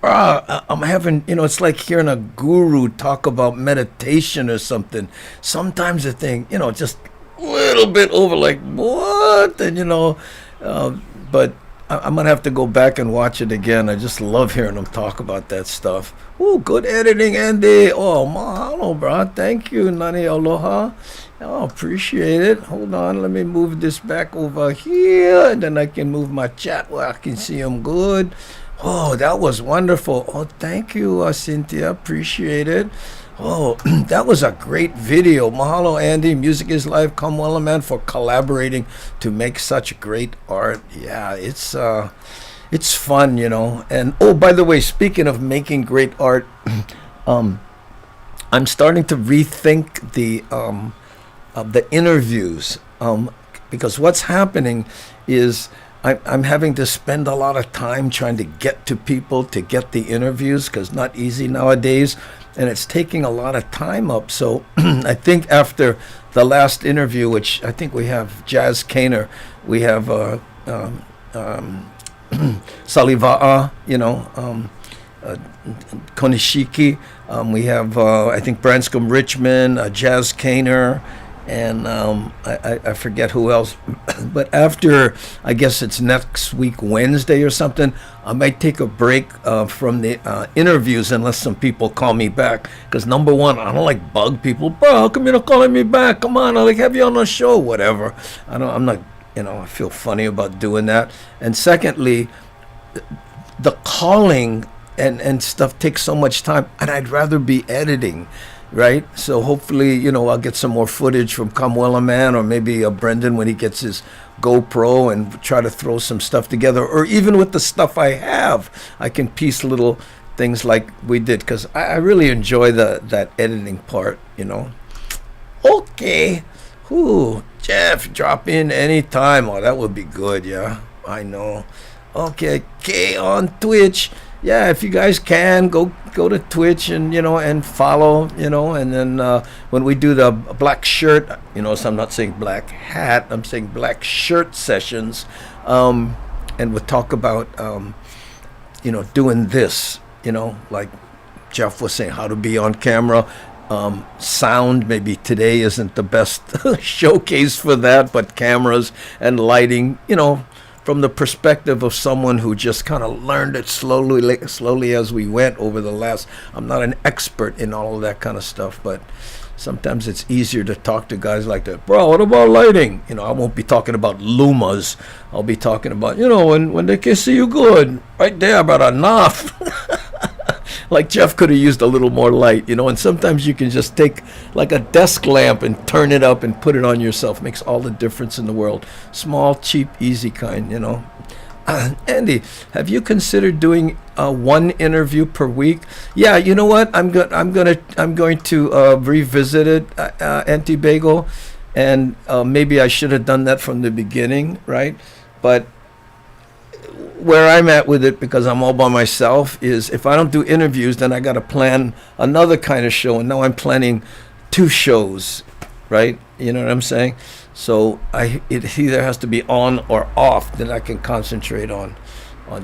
I'm having it's like hearing a guru talk about meditation or something. Sometimes I think just a little bit over, like what, and but I'm gonna have to go back and watch it again. I just love hearing him talk about that stuff. Oh, good editing, Andy. Oh, mahalo, bro. Thank you, Nani Aloha. Oh, appreciate it. Hold on, let me move this back over here, and then I can move my chat where I can see him good. Oh, that was wonderful. Oh, thank you, Cynthia. Appreciate it. Oh, that was a great video. Mahalo, Andy. Music is Life. Kamuela Man for collaborating to make such great art. Yeah, it's fun, And oh, by the way, speaking of making great art, I'm starting to rethink the interviews, because what's happening is I'm having to spend a lot of time trying to get to people to get the interviews, because not easy nowadays, and it's taking a lot of time up. So I think after the last interview, which I think we have Jazz Kaner, we have Saliva'a, Konishiki, we have I think Branscombe Richmond, Jazz Kaner, and I forget who else. But after, I guess it's next week Wednesday or something, I might take a break from the interviews unless some people call me back, because number one, I don't like bug people. Bro, how come you're not calling me back? Come on, I'll have you on the show, whatever. I'm not, I feel funny about doing that. And secondly, the calling and stuff takes so much time, and I'd rather be editing, right? So hopefully, I'll get some more footage from Kamuela Man, or maybe Brendan when he gets his GoPro, and try to throw some stuff together. Or even with the stuff I have, I can piece little things like we did, because I really enjoy that editing part, Okay. Ooh, Jeff, drop in anytime. Oh, that would be good, yeah. I know. Okay, on Twitch. Yeah, if you guys can, go to Twitch and and follow, and then when we do the black shirt, so I'm not saying black hat, I'm saying black shirt sessions, and we'll talk about doing this, like Jeff was saying, how to be on camera. Sound, maybe today isn't the best showcase for that, but cameras and lighting, from the perspective of someone who just kind of learned it slowly as we went over the last. I'm not an expert in all of that kind of stuff, but sometimes it's easier to talk to guys like that. Bro, what about lighting? I won't be talking about lumas. I'll be talking about, when they can see you good, right there, about enough. Like Jeff could have used a little more light, and sometimes you can just take like a desk lamp and turn it up and put it on yourself. Makes all the difference in the world. Small, cheap, easy kind, Andy, have you considered doing one interview per week? Yeah, you know what? I'm going to revisit it, Auntie Bagel, and maybe I should have done that from the beginning, right? But where I'm at with it, because I'm all by myself, is if I don't do interviews, then I got to plan another kind of show, and now I'm planning 2 shows, right? You know what I'm saying? So it either has to be on or off, then I can concentrate on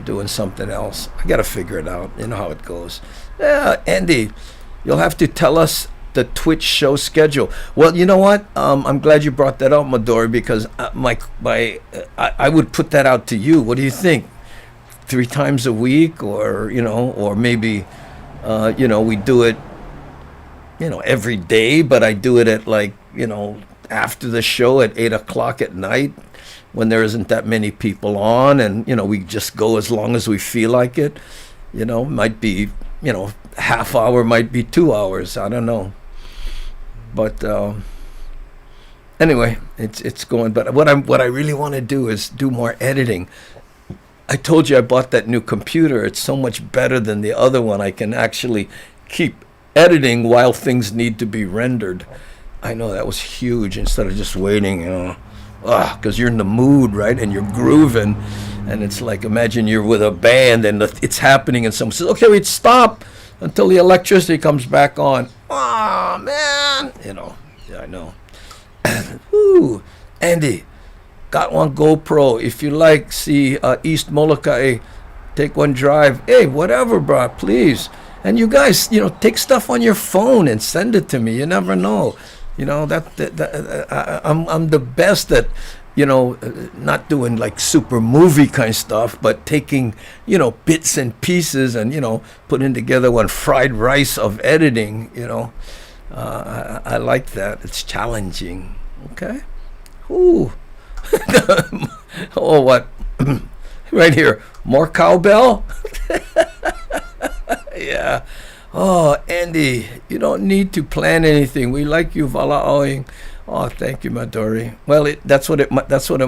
doing something else. I got to figure it out. You know how it goes. Yeah, Andy, you'll have to tell us the Twitch show schedule. Well, you know what? I'm glad you brought that up, Midori, because I would put that out to you. What do you think? 3 times a week, or or maybe we do it every day, but I do it at like after the show at 8:00 at night when there isn't that many people on, and we just go as long as we feel like it. Might be half hour, might be 2 hours, I don't know. But anyway, it's going. But what I really want to do is do more editing. I told you I bought that new computer. It's so much better than the other one. I can actually keep editing while things need to be rendered. I know that was huge instead of just waiting, because you're in the mood, right? And you're grooving. And it's like, imagine you're with a band and it's happening and someone says, okay, wait, stop until the electricity comes back on. Oh, man. Yeah, I know. Ooh, Andy, got one GoPro. If you like, see East Molokai, take one drive. Hey, whatever, bro, please. And you guys, take stuff on your phone and send it to me. You never know. I'm the best at, not doing like super movie kind of stuff, but taking, bits and pieces and, putting together one fried rice of editing, I like that. It's challenging. Okay. Ooh. Oh, what? Right here. More cowbell? Yeah. Oh, Andy, you don't need to plan anything. We like you vala'oing. Oh, thank you, Madori. Well, that's what it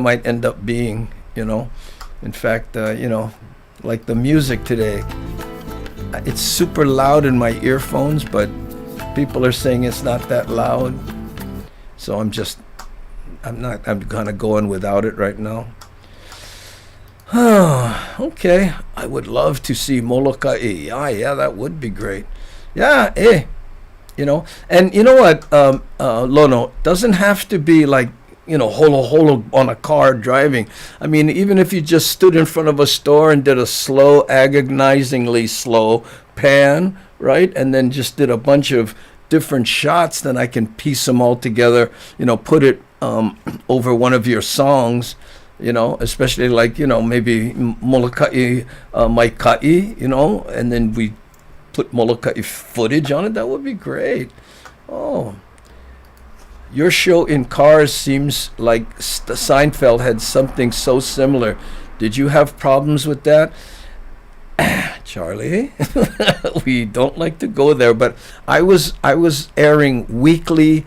might end up being, In fact, like the music today, it's super loud in my earphones, but people are saying it's not that loud. So I'm kind of going without it right now. Okay. I would love to see Molokai. Yeah, that would be great. Yeah, And you know what, Lono, doesn't have to be like, holo on a car driving. I mean, even if you just stood in front of a store and did a slow, agonizingly slow pan, right? And then just did a bunch of different shots, then I can piece them all together, put it over one of your songs, especially like, maybe Molokai Maikai, and then we put Molokai footage on it. That would be great. Oh, your show in cars seems like Seinfeld had something so similar. Did you have problems with that? Charlie, we don't like to go there, but I was airing weekly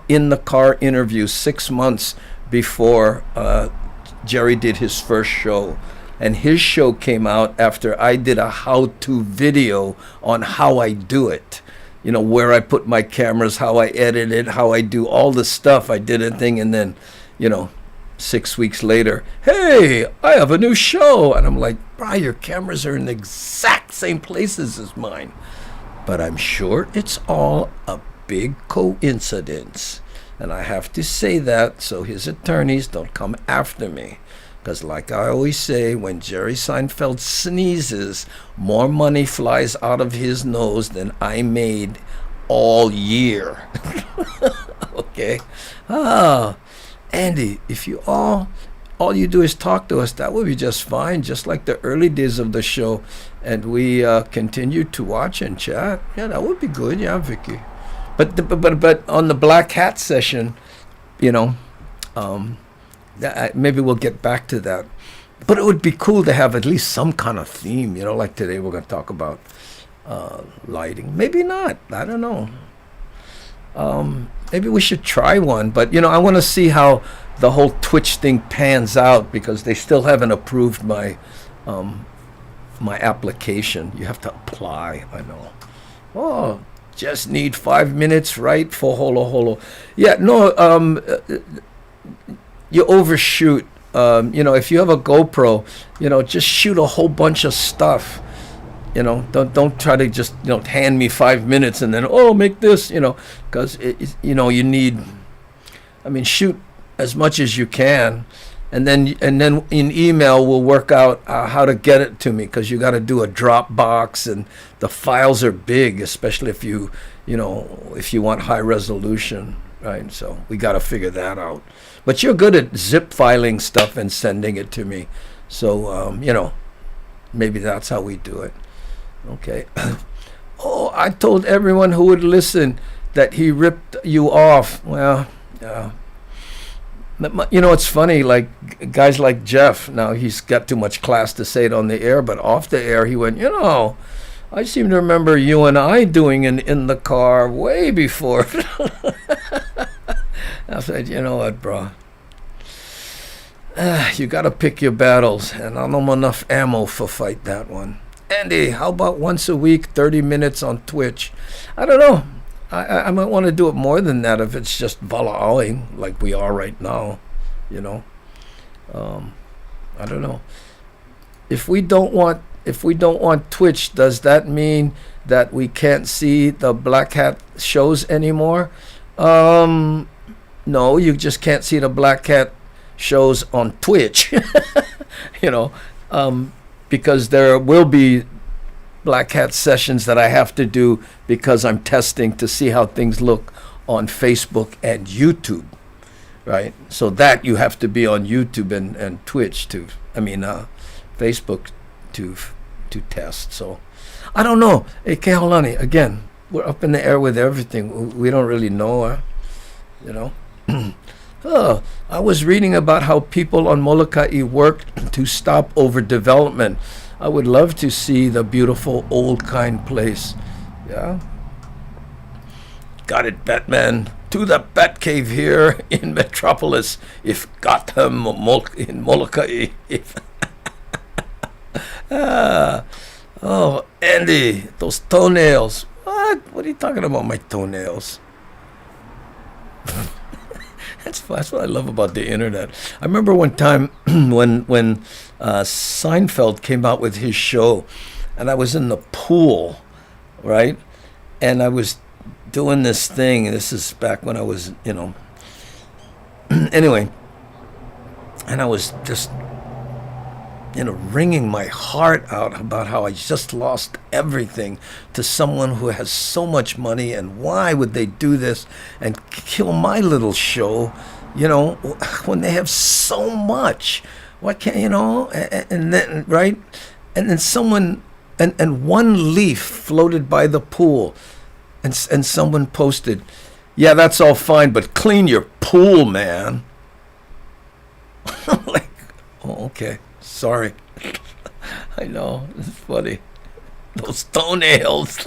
in the car interviews 6 months before Jerry did his first show, and his show came out after I did a how-to video on how I do it, where I put my cameras, how I edit it, how I do all the stuff. I did a thing, and then 6 weeks later, hey, I have a new show, and I'm like, bro, your cameras are in the exact same places as mine, but I'm sure it's all a big coincidence. And I have to say that so his attorneys don't come after me. Because like I always say, when Jerry Seinfeld sneezes, more money flies out of his nose than I made all year. Okay? Andy, if you all you do is talk to us, that would be just fine, just like the early days of the show. And we continue to watch and chat. Yeah, that would be good. Yeah, Vicky. But on the Black Hat session, maybe we'll get back to that. But it would be cool to have at least some kind of theme, like today we're going to talk about lighting. Maybe not. I don't know. Maybe we should try one. But, I want to see how the whole Twitch thing pans out, because they still haven't approved my application. You have to apply, I know. Oh, just need 5 minutes, right, for holo. Yeah, no, you overshoot. If you have a GoPro, just shoot a whole bunch of stuff. Don't try to just hand me 5 minutes and then make this, because you need. I mean, shoot as much as you can, and then in email we'll work out how to get it to me, because you got to do a Dropbox, and the files are big, especially if you want high resolution, right? So we got to figure that out. But you're good at zip filing stuff and sending it to me, so maybe that's how we do it. Okay. Oh, I told everyone who would listen that he ripped you off. Well, yeah. It's funny, like guys like Jeff, now he's got too much class to say it on the air, but off the air he went, I seem to remember you and I doing it in the car way before. I said, you know what, bro? You got to pick your battles, and I don't have enough ammo for fight that one. Andy, how about once a week, 30 minutes on Twitch? I don't know. I might want to do it more than that if it's just volawing like we are right now, you know. I don't know. If we don't want Twitch, does that mean that we can't see the Black Hat shows anymore? No, you just can't see the Black Hat shows on Twitch, you know, because there will be Black Hat sessions that I have to do because I'm testing to see how things look on Facebook and YouTube, right? So that you have to be on YouTube and Twitch Facebook to test. So I don't know. Hey, Keholani, again, we're up in the air with everything. We don't really know, you know. I was reading about how people on Molokai worked to stop overdevelopment. I would love to see the beautiful old kind place. Yeah. Got it, Batman. To the Batcave here in Metropolis. If Gotham in Molokai. If oh, Andy, those toenails. What are you talking about, my toenails? That's what I love about the internet. I remember one time when Seinfeld came out with his show, and I was in the pool, right? And I was doing this thing. This is back when I was, you know. Anyway, and I was just, you know, wringing my heart out about how I just lost everything to someone who has so much money, and why would they do this and kill my little show, you know, when they have so much? Why can't, you know, and then, right? And then someone, and one leaf floated by the pool, and someone posted, yeah, that's all fine, but clean your pool, man. I'm like, oh, okay. Sorry. I know. It's funny. Those toenails.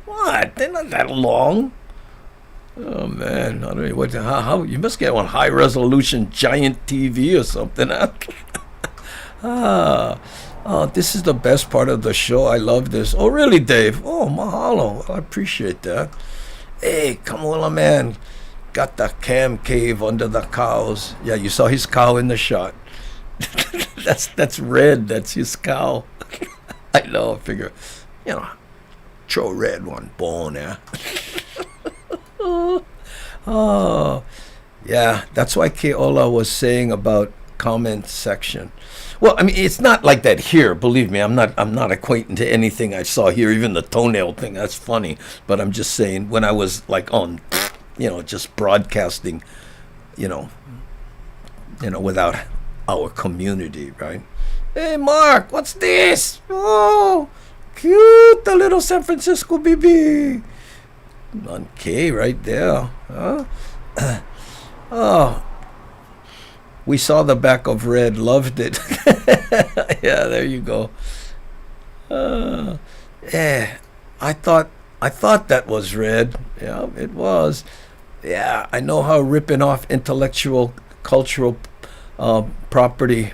What? They're not that long. Oh, man. I don't know what. How you must get one high resolution giant TV or something. Oh, this is the best part of the show. I love this. Oh, really, Dave? Oh, mahalo. I appreciate that. Hey, come on, man. Got the cam cave under the cows. Yeah, you saw his cow in the shot. That's Red. That's his cow. I know. I figure, you know, throw Red one bone, yeah. Oh, yeah. That's why Keola was saying about comment section. Well, I mean, it's not like that here. Believe me, I'm not acquainted to anything I saw here. Even the toenail thing. That's funny. But I'm just saying, when I was like on, you know, just broadcasting, you know, without our community, right? Hey, Mark, what's this? Oh, cute, the little San Francisco BB. On K right there. Huh? Oh, we saw the back of Red, loved it. Yeah, there you go. Yeah, I thought that was Red. Yeah, it was. Yeah, I know how ripping off intellectual, cultural property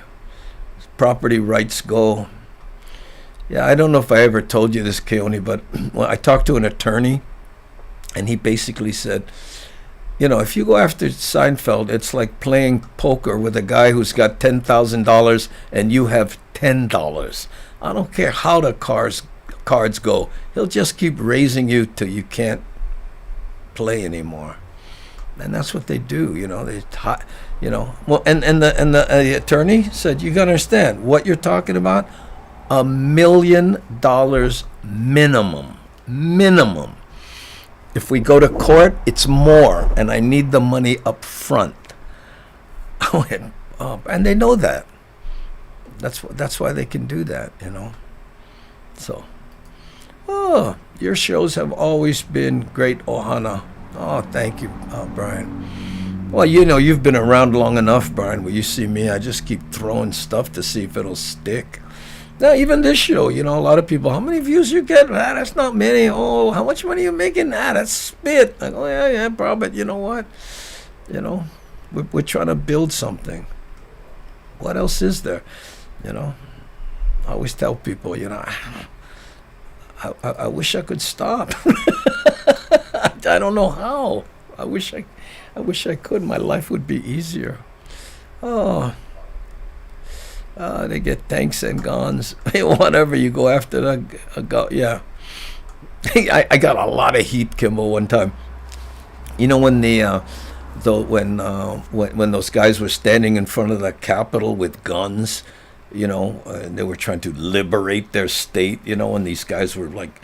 rights go. Yeah, I don't know if I ever told you this, Keone, but well, I talked to an attorney, and he basically said, you know, if you go after Seinfeld, it's like playing poker with a guy who's got $10,000 and you have $10. I don't care how the cards go. He'll just keep raising you till you can't play anymore. And that's what they do, you know. Well, and the attorney said, you gotta understand what you're talking about. $1 million minimum. If we go to court, it's more, and I need the money up front. And they know that. That's why they can do that, you know. So, your shows have always been great, Ohana. Oh, thank you, Brian. Well, you know, you've been around long enough, Brian. When you see me, I just keep throwing stuff to see if it'll stick. Now, even this show, you know, a lot of people, how many views you get? That's not many. Oh, how much money you making? That's spit. I go, yeah, probably. You know what? You know, we're trying to build something. What else is there? You know, I always tell people, you know, I wish I could stop. I don't know how. I wish I could. My life would be easier. Oh, they get tanks and guns. Whatever, you go after a gun. Yeah. I got a lot of heat, Kimball, one time. You know, when when those guys were standing in front of the Capitol with guns, you know, and they were trying to liberate their state, you know, and these guys were like,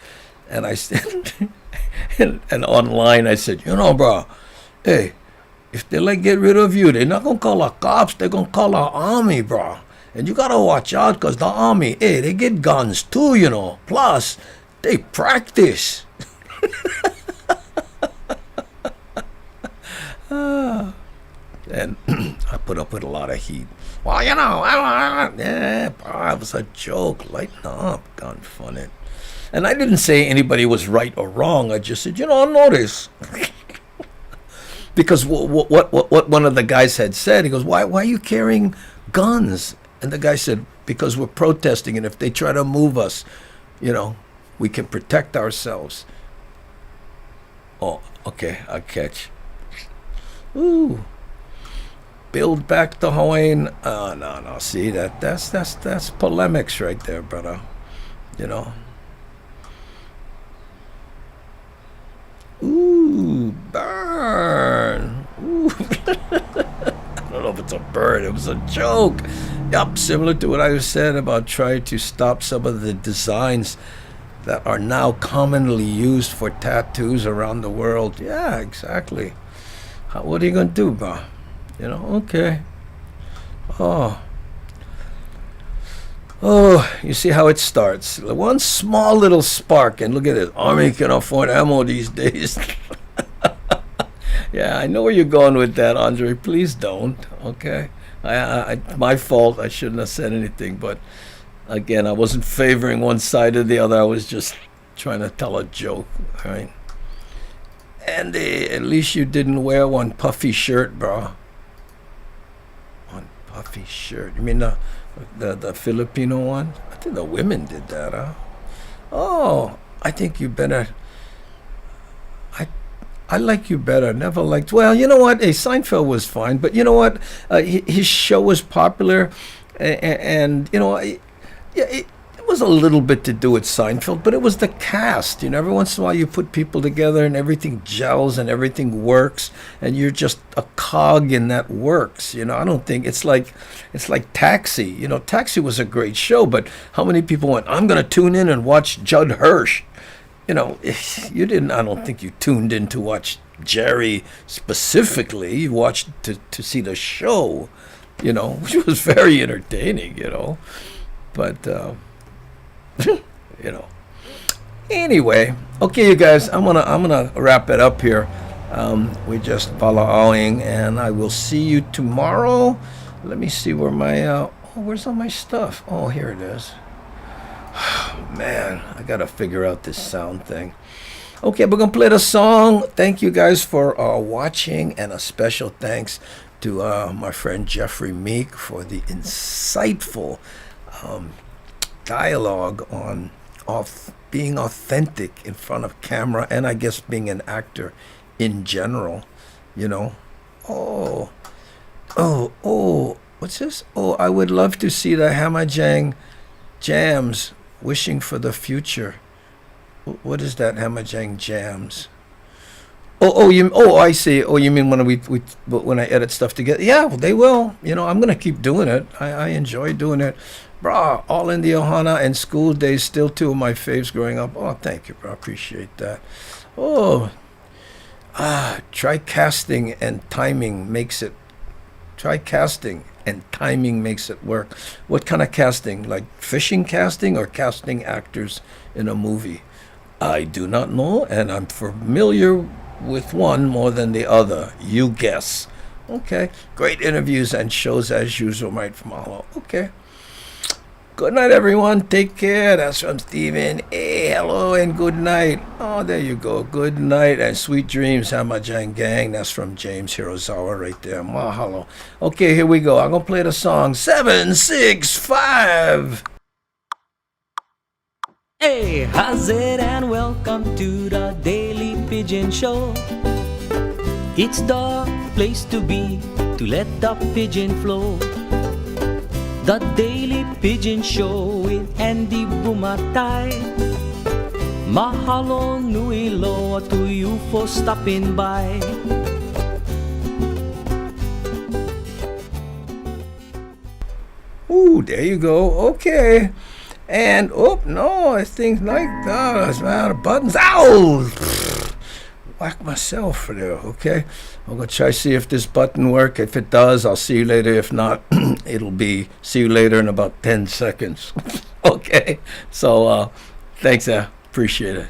and I said, and online I said, you know, bro, hey, if they like get rid of you, they're not gonna call our cops, they're gonna call our army, bro. And you gotta watch out, because the army, hey, they get guns too, you know. Plus, they practice. And I put up with a lot of heat. Well, you know, yeah, it was a joke. Lighten up, fun it. And I didn't say anybody was right or wrong. I just said, you know, notice. Because what one of the guys had said, he goes, why are you carrying guns? And the guy said, because we're protesting, and if they try to move us, you know, we can protect ourselves. Oh, okay, I catch. Ooh. Build back the Hawaiian. No. See, that's polemics right there, brother. You know. Ooh, burn. Ooh. I don't know if it's a burn. It was a joke. Yup, similar to what I said about trying to stop some of the designs that are now commonly used for tattoos around the world. Yeah, exactly. What are you gonna do, bro? You know, okay. Oh, you see how it starts. One small little spark, and look at it. Army can afford ammo these days. Yeah, I know where you're going with that, Andre. Please don't, okay? My fault. I shouldn't have said anything, but again, I wasn't favoring one side or the other. I was just trying to tell a joke, all right? And at least you didn't wear one puffy shirt, bro. One puffy shirt. You mean the Filipino one? I think the women did that, huh? Oh, I think you better. I like you better. Never liked. Well, you know what? Hey, Seinfeld was fine, but you know what? His show was popular, and you know, yeah, it was a little bit to do with Seinfeld, but it was the cast. You know, every once in a while you put people together and everything gels and everything works, and you're just a cog in that works. You know, I don't think it's like Taxi. You know, Taxi was a great show, but how many people went, I'm going to tune in and watch Judd Hirsch? You know, you didn't. I don't think you tuned in to watch Jerry specifically. You watched to see the show, you know, which was very entertaining. You know, but you know. Anyway, okay, you guys, I'm gonna wrap it up here. We just pala'aling, and I will see you tomorrow. Let me see where my where's all my stuff? Oh, here it is. Man, I gotta figure out this sound thing. Okay, we're gonna play the song. Thank you guys for watching, and a special thanks to my friend Jeffrey Meek for the insightful dialogue on being authentic in front of camera, and I guess being an actor in general. You know. Oh, what's this? Oh, I would love to see the Hamajang jams. Wishing for the future. What is that, Hamajang jams? I see. Oh, you mean when I edit stuff together? Yeah, well, they will. You know, I'm gonna keep doing it. I enjoy doing it, bro. All in the Ohana and School Days, still two of my faves growing up. Oh, thank you, bro. Appreciate that. Try casting and timing makes it. Try casting and timing makes it work. What kind of casting? Like fishing casting or casting actors in a movie? I do not know, and I'm familiar with one more than the other. You guess. Okay. Great interviews and shows as usual, right from Mahalo. Okay. Good night, everyone. Take care. That's from Steven. Hey, hello and good night. Oh, there you go. Good night and sweet dreams, Hamajang gang. That's from James Hirozawa right there. Mahalo. Okay, here we go. I'm going to play the song 765. Hey, how's it and welcome to the Daily Pidgin Show. It's the place to be to let the pigeon flow. The Daily Pidgin Show with Andy Bumatay. Mahalo nui loa to you for stopping by. Ooh, there you go. Okay. And, oh, no, this thing's like, oh, it's out of buttons. Ow! Whack myself for there, okay? I'm going to try to see if this button works. If it does, I'll see you later. If not, it'll be see you later in about 10 seconds. Okay? So, thanks, I appreciate it.